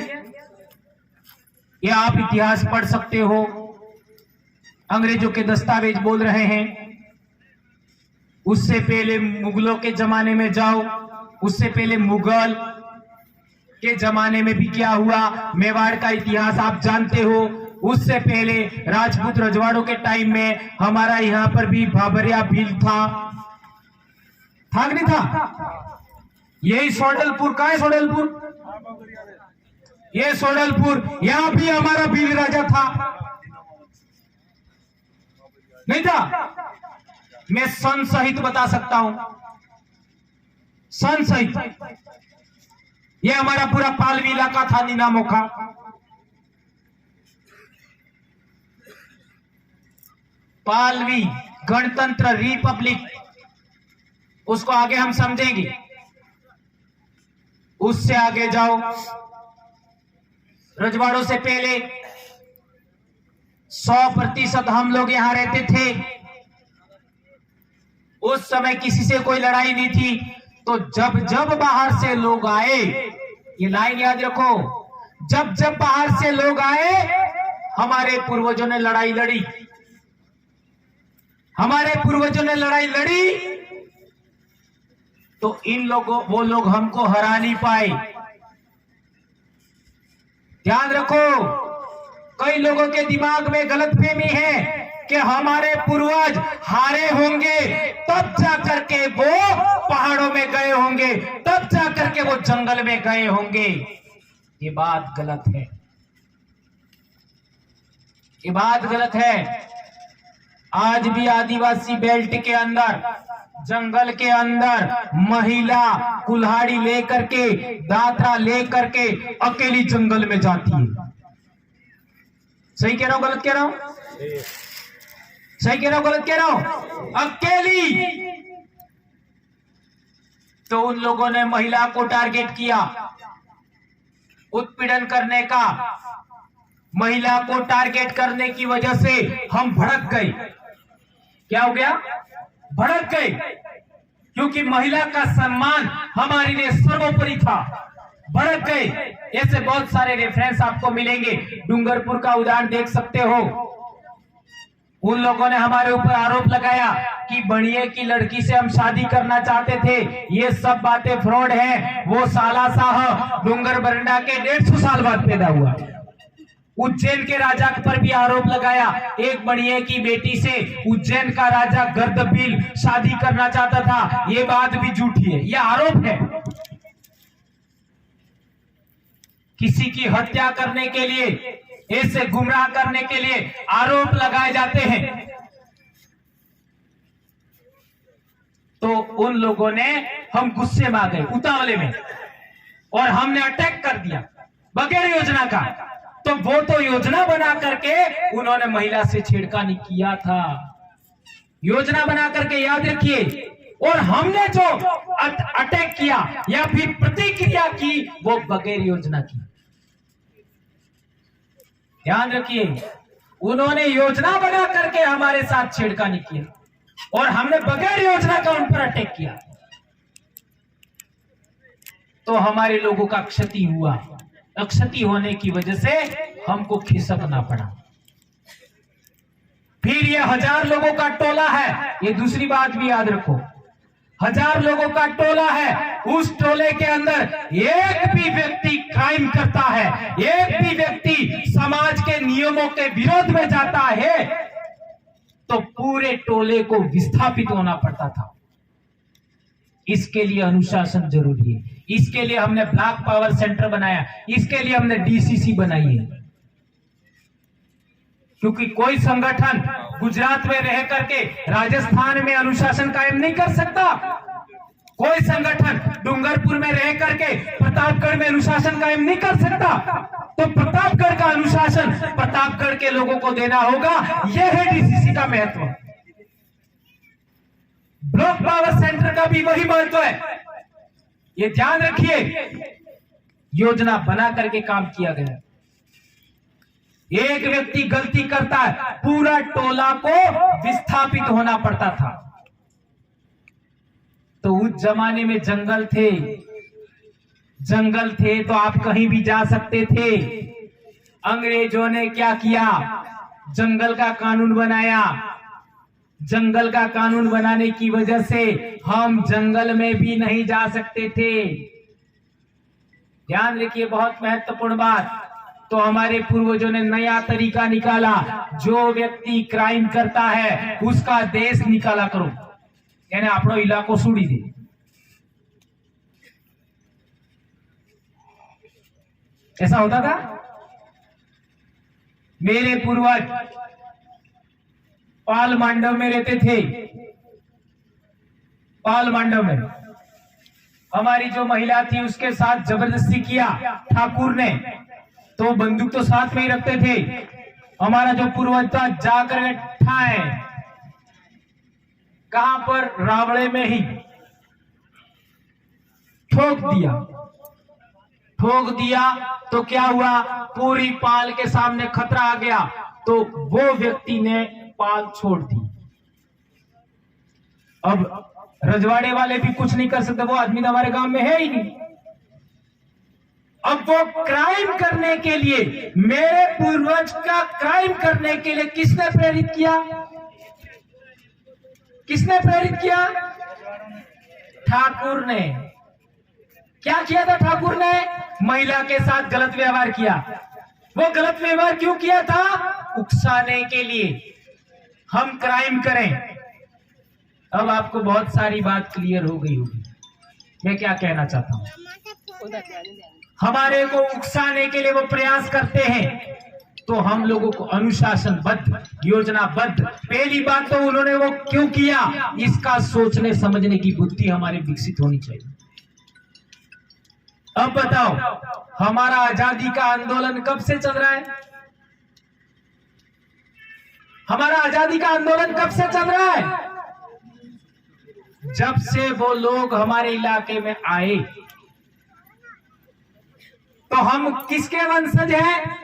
ये आप इतिहास पढ़ सकते हो, अंग्रेजों के दस्तावेज बोल रहे हैं। उससे पहले मुगलों के जमाने में जाओ, उससे पहले मुगल के जमाने में भी क्या हुआ, मेवाड़ का इतिहास आप जानते हो। उससे पहले राजपूत रजवाड़ों के टाइम में हमारा यहां पर भी भाबरिया भील था कि नहीं था? यही सोडलपुर, कहां है सोडलपुर? ये सोडलपुर, यहां भी हमारा भील राजा था, नहीं था? मैं सन सहित बता सकता हूं, सन सहित। ये हमारा पूरा पालवी इलाका था, नीनामोखा। पालवी गणतंत्र रिपब्लिक, उसको आगे हम समझेंगे। उससे आगे जाओ, रजवाड़ों से पहले 100% हम लोग यहां रहते थे। उस समय किसी से कोई लड़ाई नहीं थी। तो जब जब बाहर से लोग आए, ये लाइन याद रखो, जब जब बाहर से लोग आए, हमारे पूर्वजों ने लड़ाई लड़ी, हमारे पूर्वजों ने लड़ाई लड़ी, तो इन लोगों वो लोग हमको हरा नहीं पाए। ध्यान रखो, कई लोगों के दिमाग में गलतफहमी है कि हमारे पूर्वज हारे होंगे तब जाकर के वो पहाड़ों में गए होंगे, तब जाकर के वो जंगल में गए होंगे। ये बात गलत है, ये बात गलत है। आज भी आदिवासी बेल्ट के अंदर, जंगल के अंदर महिला कुल्हाड़ी लेकर के, दातरा लेकर के अकेली जंगल में जाती है। सही कह रहा हूं, गलत कह रहा हूं? सही कह रहा हूं, गलत कह रहा हूं? अकेली। तो उन लोगों ने महिला को टारगेट किया, उत्पीड़न करने का। महिला को टारगेट करने की वजह से हम भड़क गए। क्या हो गया? भड़क गए, क्योंकि महिला का सम्मान हमारे लिए सर्वोपरि था। भड़क गए। ऐसे बहुत सारे रेफरेंस आपको मिलेंगे। डूंगरपुर का उदाहरण देख सकते हो। उन लोगों ने हमारे ऊपर आरोप लगाया कि बनिए की लड़की से हम शादी करना चाहते थे। ये सब बातें फ्रॉड है। वो साला साहब डूंगर बरंडा के 150 साल बाद पैदा हुआ। उज्जैन के राजा पर भी आरोप लगाया, एक बनिए की बेटी से उज्जैन का राजा गर्दभील शादी करना चाहता था। ये बात भी झूठी है, ये आरोप है। किसी की हत्या करने के लिए, ऐसे गुमराह करने के लिए आरोप लगाए जाते हैं। तो उन लोगों ने, हम गुस्से में आ गए उतावले में, और हमने अटैक कर दिया बगैर योजना का। तो वो तो योजना बना करके उन्होंने महिला से छेड़खानी किया था, योजना बना करके, याद रखिए। और हमने जो अटैक किया या फिर प्रतिक्रिया की, वो बगैर योजना की। ध्यान रखिए, उन्होंने योजना बना करके हमारे साथ छेड़खानी किया और हमने बगैर योजना का उन पर अटैक किया। तो हमारे लोगों का क्षति हुआ। क्षति होने की वजह से हमको खिसकना पड़ा। फिर ये 1000 लोगों का टोला है, ये दूसरी बात भी याद रखो। 1000 लोगों का टोला है, उस टोले के अंदर एक भी व्यक्ति क्राइम करता है, एक भी व्यक्ति समाज के नियमों के विरोध में जाता है, तो पूरे टोले को विस्थापित होना पड़ता था। इसके लिए अनुशासन जरूरी है। इसके लिए हमने ब्लॉक पावर सेंटर बनाया, इसके लिए हमने डीसीसी बनाई है। क्योंकि कोई संगठन गुजरात में रह करके राजस्थान में अनुशासन कायम नहीं कर सकता। कोई संगठन डूंगरपुर में रह करके प्रतापगढ़ में अनुशासन कायम नहीं कर सकता। तो प्रतापगढ़ का अनुशासन प्रतापगढ़ के लोगों को देना होगा। यह है डीसीसी का महत्व। ब्लॉक पावर सेंटर का भी वही महत्व है। ये ध्यान रखिए, योजना बना करके काम किया गया। एक व्यक्ति गलती करता है, पूरा टोला को विस्थापित होना पड़ता था। तो उस जमाने में जंगल थे, जंगल थे तो आप कहीं भी जा सकते थे। अंग्रेजों ने क्या किया? जंगल का कानून बनाया। जंगल का कानून बनाने की वजह से हम जंगल में भी नहीं जा सकते थे। ध्यान रखिए, बहुत महत्वपूर्ण बात। तो हमारे पूर्वजों ने नया तरीका निकाला, जो व्यक्ति क्राइम करता है उसका देश निकाला करो, यानी अपनो इलाको छोड़ी दे। ऐसा होता था। मेरे पूर्वज पाल मांडव में रहते थे। पाल मांडव में हमारी जो महिला थी उसके साथ जबरदस्ती किया ठाकुर ने, तो बंदूक तो साथ में ही रखते थे। हमारा जो पूर्वज था जाकर ठाए, कहां पर? रावड़े में ही ठोक दिया। ठोक दिया तो क्या हुआ? पूरी पाल के सामने खतरा आ गया, तो वो व्यक्ति ने पाल छोड़ दी। अब रजवाड़े वाले भी कुछ नहीं कर सकते, वो आदमी हमारे गांव में है ही नहीं। अब वो क्राइम करने के लिए, मेरे पूर्वज का क्राइम करने के लिए किसने प्रेरित किया? किसने प्रेरित किया? ठाकुर ने। क्या किया था ठाकुर ने? महिला के साथ गलत व्यवहार किया। वो गलत व्यवहार क्यों किया था? उकसाने के लिए हम क्राइम करें। अब आपको बहुत सारी बात क्लियर हो गई होगी मैं क्या कहना चाहता हूं। हमारे को उकसाने के लिए वो प्रयास करते हैं, तो हम लोगों को अनुशासनबद्ध, योजनाबद्ध, पहली बात तो उन्होंने वो क्यों किया, इसका सोचने समझने की बुद्धि हमारे विकसित होनी चाहिए। अब बताओ, हमारा आजादी का आंदोलन कब से चल रहा है? हमारा आजादी का आंदोलन कब से चल रहा है? जब से वो लोग हमारे इलाके में आए। तो हम किसके वंशज हैं?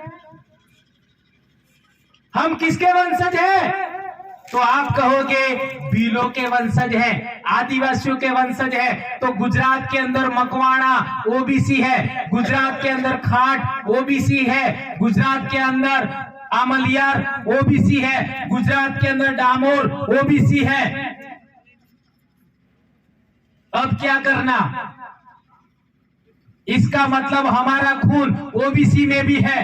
हम किसके वंशज हैं? तो आप कहोगे भीलों के वंशज हैं, आदिवासियों के वंशज हैं। तो गुजरात के अंदर मकवाणा ओबीसी है, गुजरात के अंदर खाट ओबीसी है, गुजरात के अंदर आमलियार ओबीसी है, गुजरात के अंदर डामोर ओबीसी है। अब क्या करना? इसका मतलब हमारा खून ओबीसी में भी है।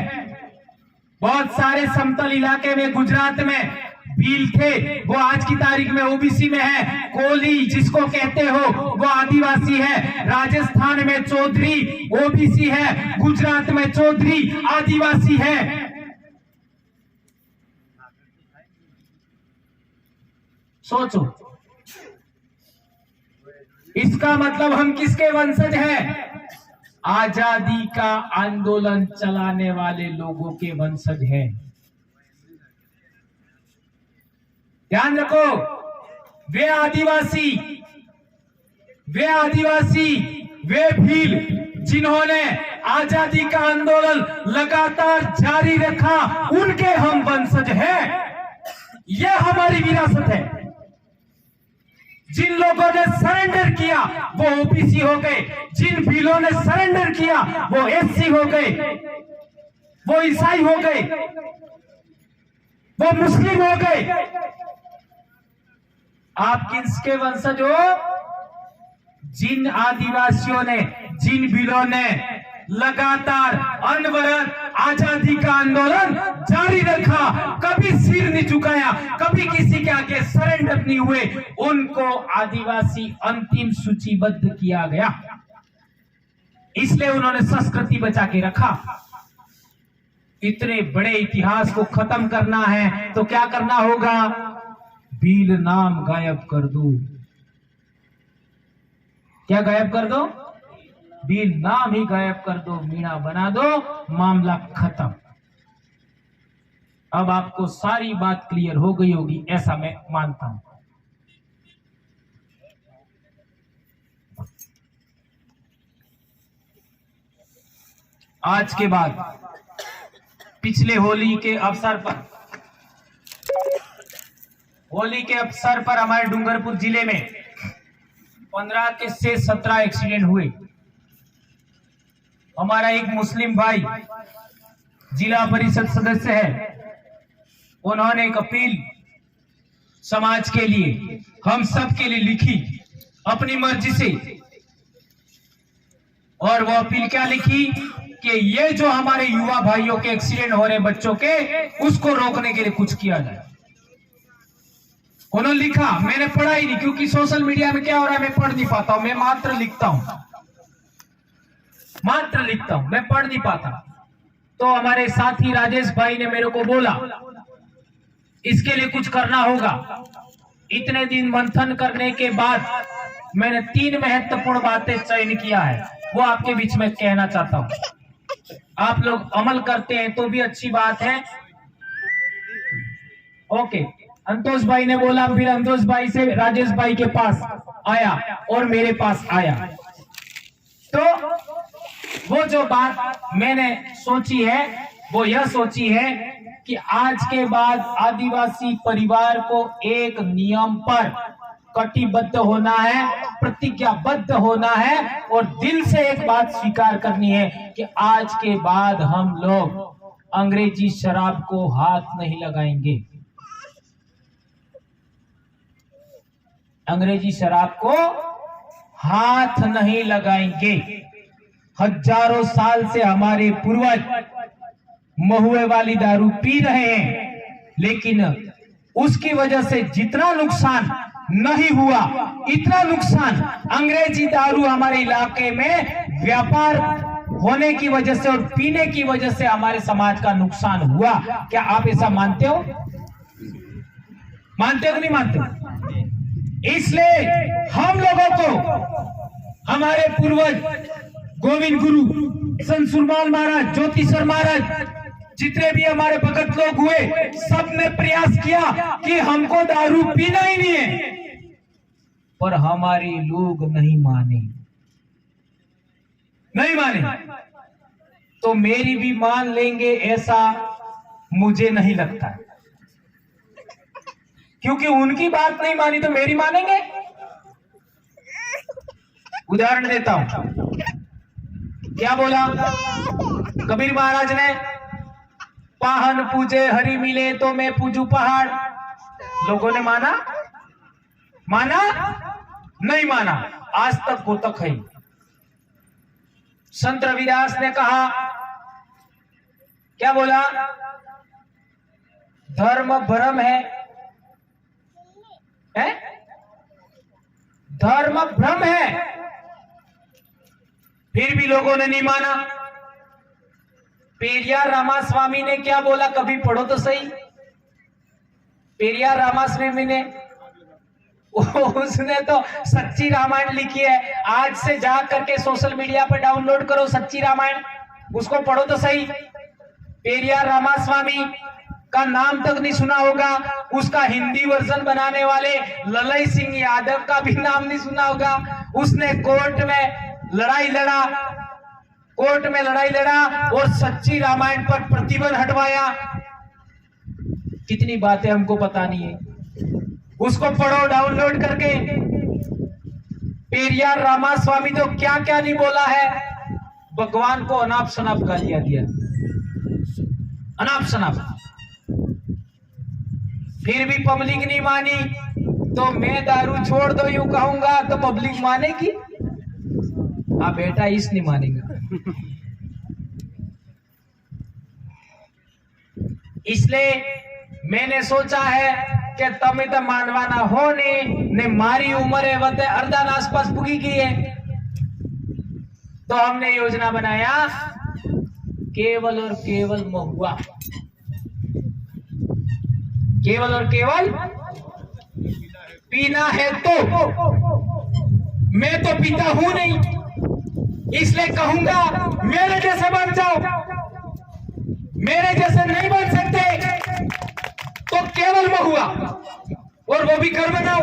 बहुत सारे समतल इलाके में गुजरात में भील थे, वो आज की तारीख में ओबीसी में है। कोली जिसको कहते हो वो आदिवासी है। राजस्थान में चौधरी ओबीसी है, गुजरात में चौधरी आदिवासी है। सोचो, इसका मतलब हम किसके वंशज हैं? आजादी का आंदोलन चलाने वाले लोगों के वंशज हैं। ध्यान रखो, वे आदिवासी, वे भील जिन्होंने आजादी का आंदोलन लगातार जारी रखा, उनके हम वंशज हैं। यह हमारी विरासत है। जिन लोगों ने सरेंडर किया वो ओबीसी हो गए, जिन भीलों ने सरेंडर किया वो एससी हो गए, वो ईसाई हो गए, वो मुस्लिम हो गए। आप किसके वंशज हो? जिन आदिवासियों ने, जिन भीलों ने लगातार अनवरत आजादी का आंदोलन जारी रखा, कभी सिर नहीं झुकाया, कभी किसी के आगे सरेंडर नहीं हुए, उनको आदिवासी अंतिम सूचीबद्ध किया गया। इसलिए उन्होंने संस्कृति बचा के रखा। इतने बड़े इतिहास को खत्म करना है तो क्या करना होगा? भील नाम गायब कर दो। क्या गायब कर दो? भील नाम ही गायब कर दो, मीणा बना दो, मामला खत्म। अब आपको सारी बात क्लियर हो गई होगी, ऐसा मैं मानता हूं। आज के बाद पिछले होली के अवसर पर हमारे डूंगरपुर जिले में 15 से 17 एक्सीडेंट हुए। हमारा एक मुस्लिम भाई जिला परिषद सदस्य है, उन्होंने एक अपील समाज के लिए, हम सब के लिए लिखी अपनी मर्जी से। और वो अपील क्या लिखी कि ये जो हमारे युवा भाइयों के एक्सीडेंट हो रहे बच्चों के, उसको रोकने के लिए कुछ किया जाए। उन्होंने लिखा, मैंने पढ़ा ही नहीं क्योंकि सोशल मीडिया में क्या हो रहा है मैं पढ़ नहीं पाता हूं, मैं मात्र लिखता हूं, मैं पढ़ नहीं पाता। तो हमारे साथी राजेश भाई ने मेरे को बोला इसके लिए कुछ करना होगा। इतने दिन मंथन करने के बाद मैंने 3 महत्वपूर्ण बातें चयन किया है, वो आपके बीच में कहना चाहता हूं। आप लोग अमल करते हैं तो भी अच्छी बात है। ओके, अंतोष भाई ने बोला, फिर अंतोष भाई से राजेश भाई के पास आया और मेरे पास आया। तो वो जो बात मैंने सोची है वो यह सोची है कि आज के बाद आदिवासी परिवार को एक नियम पर कटिबद्ध होना है प्रतिज्ञाबद्ध होना है और दिल से एक बात स्वीकार करनी है कि आज के बाद हम लोग अंग्रेजी शराब को हाथ नहीं लगाएंगे। अंग्रेजी शराब को हाथ नहीं लगाएंगे। हजारों साल से हमारे पूर्वज महुए वाली दारू पी रहे हैं, लेकिन उसकी वजह से जितना नुकसान नहीं हुआ, इतना नुकसान अंग्रेजी दारू हमारे इलाके में व्यापार होने की वजह से और पीने की वजह से हमारे समाज का नुकसान हुआ। क्या आप ऐसा मानते हो? मानते हो कि नहीं मानते हो? इसलिए हम लोगों को हमारे पूर्वज गोविंद गुरु, संत सुरमाल महाराज, ज्योतिसर महाराज, जितने भी हमारे भगत लोग हुए, सबने प्रयास किया कि हमको दारू पीना ही नहीं है, पर हमारे लोग नहीं माने। तो मेरी भी मान लेंगे ऐसा मुझे नहीं लगता है, क्योंकि उनकी बात नहीं मानी तो मेरी मानेंगे। उदाहरण देता हूं, क्या बोला कबीर महाराज ने? पाहन पूजे हरि मिले तो मैं पूजू पहाड़। लोगों ने माना? माना? नहीं माना। आज तक वो तक है। संत रविदास ने कहा, क्या बोला? धर्म भ्रम है? धर्म भ्रम है, फिर भी लोगों ने नहीं माना। पेरियार रामास्वामी ने क्या बोला? कभी पढ़ो तो सही। पेरियार रामास्वामी ने उसने तो सच्ची रामायण लिखी है। आज से जा करके सोशल मीडिया पर डाउनलोड करो सच्ची रामायण, उसको पढ़ो तो सही। पेरियार रामास्वामी का नाम तक नहीं सुना होगा। उसका हिंदी वर्जन बनाने वाले ललई सिंह यादव का भी नाम नहीं सुना होगा। उसने कोर्ट में लड़ाई लड़ा और सच्ची रामायण पर प्रतिबंध हटवाया। कितनी बातें हमको पता नहीं है, उसको पढ़ो डाउनलोड करके। पेरियार रामास्वामी तो क्या क्या नहीं बोला है। भगवान को अनाप शनाप गालियां दिया, अनाप शनाप। फिर भी पब्लिक नहीं मानी, तो मैं दारू छोड़ दो यूं कहूंगा तो पब्लिक मानेगी? हाँ बेटा, इस नहीं मानेगा। इसलिए मैंने सोचा है कि તમે તો માનવાના હો ને મારી ઉંમરે વતે અર્ધાના આસપાસ પૂગી ગઈ है, तो हमने योजना बनाया केवल और केवल महुआ, केवल और केवल पीना है। तो मैं तो पीता हूं नहीं, इसलिए कहूंगा मेरे जैसे बन जाओ। मेरे जैसे नहीं बन सकते तो केवल महुआ, और वो भी घर बनाओ।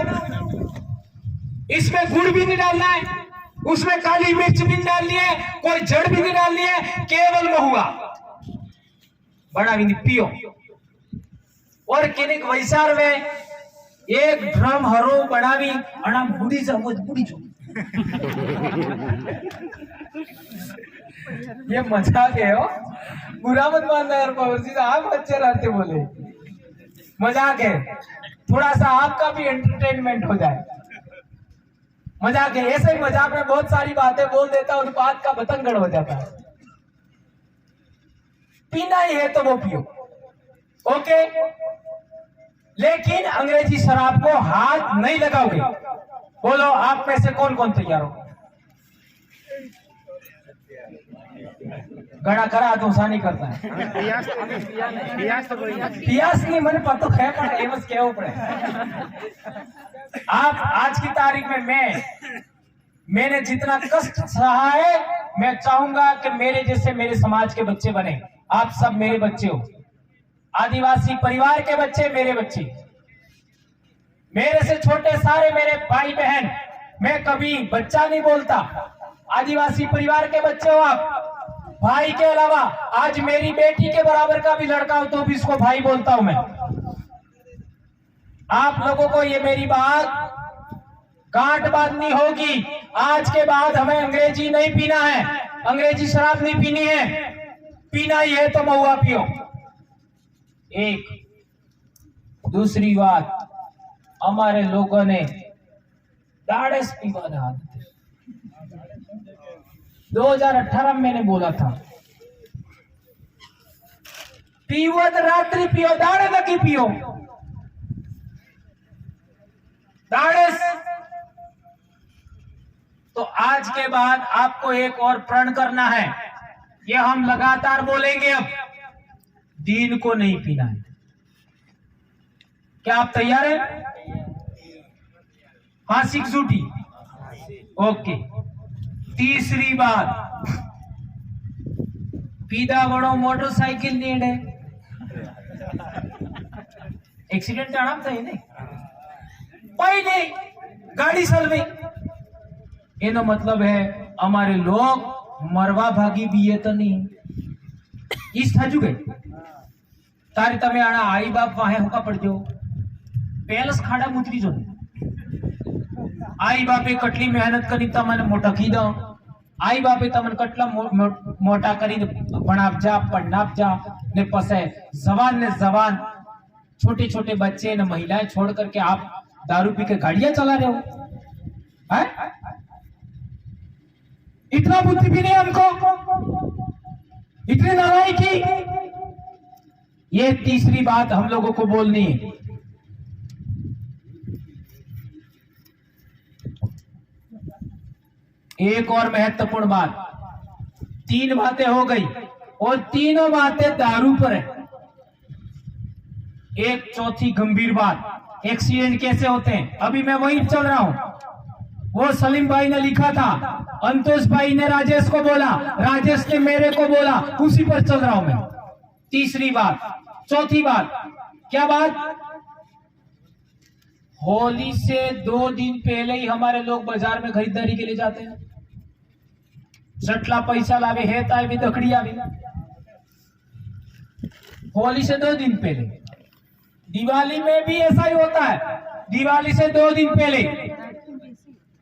इसमें गुड़ भी नहीं डालना है, उसमें काली मिर्च भी नहीं डालनी है, कोई जड़ भी नहीं डालनी है, केवल महुआ बड़ा भी नहीं पियो। और किनिक वैसार में एक ड्रम हरो बनावी अना बुढ़ी जो ये मजाक है हो, बुरा मत मानना यार पवर जी, आप अच्छे रहते बोले, मजाक है। थोड़ा सा आपका भी एंटरटेनमेंट हो जाए, मजाक है। ऐसे ही मजाक में बहुत सारी बातें बोल देता हूं, बात का बतंगड़ हो जाता है। पीना ही है तो वो पियो, ओके, लेकिन अंग्रेजी शराब को हाथ नहीं लगाओगे। बोलो आप में से कौन कौन तैयार हो? घड़ा करा तो नहीं करता है। पियास नहीं, मैंने पता है पर एवस क्या ऊपर आप आज की तारीख में मैंने जितना कष्ट सहा है, मैं चाहूंगा कि मेरे जैसे मेरे समाज के बच्चे बने। आप सब मेरे बच्चे हो, आदिवासी परिवार के बच्चे मेरे बच्चे, मेरे से छोटे सारे मेरे भाई बहन। मैं कभी बच्चा नहीं बोलता, आदिवासी परिवार के बच्चे हो आप। भाई के अलावा आज मेरी बेटी के बराबर का भी लड़का हो तो भी इसको भाई बोलता हूं मैं। आप लोगों को ये मेरी बात गांठ बांधनी होगी। आज के बाद हमें अंग्रेजी नहीं पीना है, अंग्रेजी शराब नहीं पीनी है, पीना ही है तो महुआ पियो। एक दूसरी बात, हमारे लोगों ने दाड़स पीवाने आदत है। 2018 में मैंने बोला था, पीवत रात्रि पियो, दाड़े लगी पियो, दाड़स। तो आज के बाद आपको एक और प्रण करना है, ये हम लगातार बोलेंगे अब, दिन को नहीं पीना है। क्या आप तैयार हैं? हाँ, सिक्सुटी, ओके। तीसरी बात, पीदा बड़ो मोटरसाइकिल नीडे, एक्सीडेंट जाना था नहीं, पहले गाड़ी चलवे, एनो मतलब है हमारे लोग मरवा भागी भी है तो नहीं इस थाजू गए तारी तमे आना आई बाप वाहे होका पड़ जो पेलस खाड़ा मुतरी जो आई बापे कटली मेहनत करी तमने मोटा की दो, आई बापे तमन कटला मोटा करी बनाप जा पढ़नाप जा ने पसे जवान ने जवान छोटे छोटे बच्चे ने महिलाएं छोड़ करके आप दारू पी के गाड़ियां चला रहे हो, है? इतना बुद्धि भी नहीं हमको, इतनी नालायकी। ये तीसरी बात हम लोगों को बोलनी है। एक और महत्वपूर्ण बात, तीन बातें हो गई और तीनों बातें दारू पर है। एक चौथी गंभीर बात, एक्सीडेंट कैसे होते हैं, अभी मैं वहीं चल रहा हूं। वो सलीम भाई ने लिखा था, अंतोष भाई ने राजेश को बोला, राजेश ने मेरे को बोला, उसी पर चल रहा हूं मैं। तीसरी बात, चौथी बात, क्या बात? होली से 2 दिन पहले ही हमारे लोग बाजार में खरीदारी के लिए जाते हैं। सटला पैसा लावे है ताई भी दखड़ी आवे। होली से 2 दिन पहले, दिवाली में भी ऐसा ही होता है, दिवाली से 2 दिन पहले।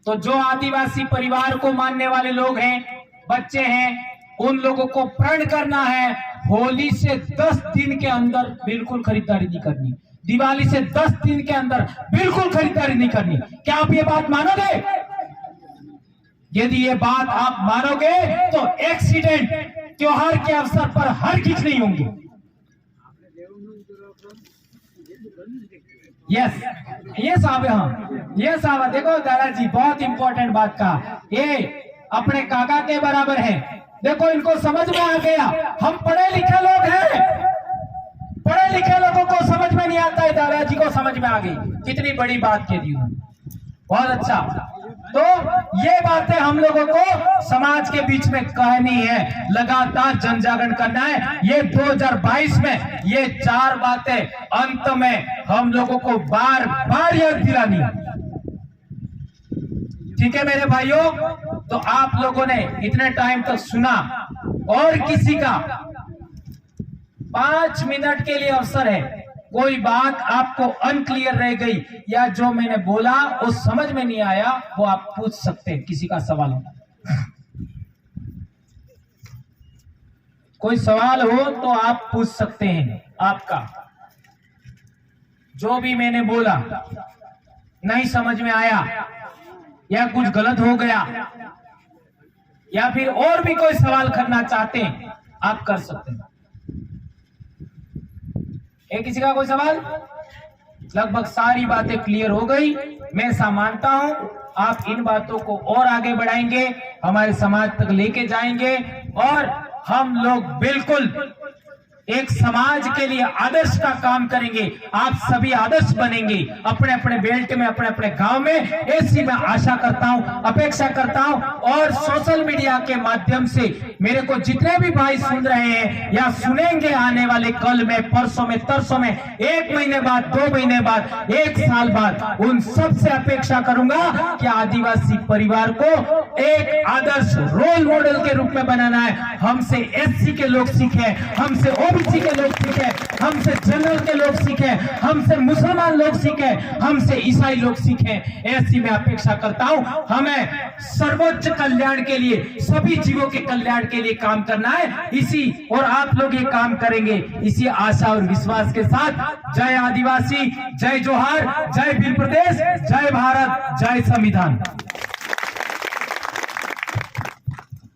तो जो आदिवासी परिवार को मानने वाले लोग हैं, बच्चे हैं, उन लोगों को प्रण करना है, होली से 10 दिन के अंदर बिल्कुल खरीदारी नहीं करनी, दिवाली से 10 दिन के अंदर बिल्कुल खरीदारी नहीं करनी। क्या आप ये बात मानोगे? यदि ये बात आप मानोगे तो एक्सीडेंट त्योहार के अवसर पर हर किच नहीं होंगे। यस, ये साहब, हाँ ये साहब, देखो दादाजी बहुत इंपॉर्टेंट बात कहा, ये अपने काका के बराबर है। देखो इनको समझ में आ गया, हम पढ़े लिखे लोग हैं, पढ़े लिखे लोगों को समझ में नहीं आता है, दादाजी को समझ में आ गई। कितनी बड़ी बात कह दी उन्होंने, बहुत अच्छा। तो ये बातें हम लोगों को समाज के बीच में कहनी है, लगातार जन जागरण करना है। ये 2022 में ये 4 बातें अंत में हम लोगों को बार बार याद दिलानी है। ठीक है मेरे भाइयों, तो आप लोगों ने इतने टाइम तक सुना, और किसी का 5 मिनट के लिए अवसर है, कोई बात आपको अनक्लियर रह गई या जो मैंने बोला वो समझ में नहीं आया, वो आप पूछ सकते हैं। किसी का सवाल हो, कोई सवाल हो तो आप पूछ सकते हैं। आपका जो भी मैंने बोला नहीं समझ में आया या कुछ गलत हो गया या फिर और भी कोई सवाल करना चाहते हैं, आप कर सकते हैं। किसी का कोई सवाल? लगभग सारी बातें क्लियर हो गई, मैं ऐसा मानता हूं। आप इन बातों को और आगे बढ़ाएंगे, हमारे समाज तक लेके जाएंगे, और हम लोग बिल्कुल एक समाज के लिए आदर्श का काम करेंगे। आप सभी आदर्श बनेंगे अपने अपने बेल्ट में, अपने अपने गांव में। ऐसी मैं आशा करता हूं, अपेक्षा करता हूं। और सोशल मीडिया के माध्यम से मेरे को जितने भी भाई सुन रहे हैं या सुनेंगे आने वाले कल में, परसों में, तरसों में, 1 महीने बाद, 2 महीने बाद, 1 साल बाद, उन सब से अपेक्षा करूंगा कि आदिवासी परिवार को एक आदर्श रोल मॉडल के रूप में बनाना है। हमसे एससी के लोग सीखे, हमसे ओबीसी के लोग सीखे, हमसे जनरल के लोग सीखे, हमसे मुसलमान लोग सीखे, हमसे ईसाई लोग सीखे। ऐसी मैं अपेक्षा करता हूं। हमें सर्वोच्च कल्याण के लिए, सभी जीवों के कल्याण के लिए काम करना है। इसी और आप लोग ये काम करेंगे, इसी आशा और विश्वास के साथ जय आदिवासी, जय जोहार, जय भील प्रदेश, जय भारत, जय संविधान।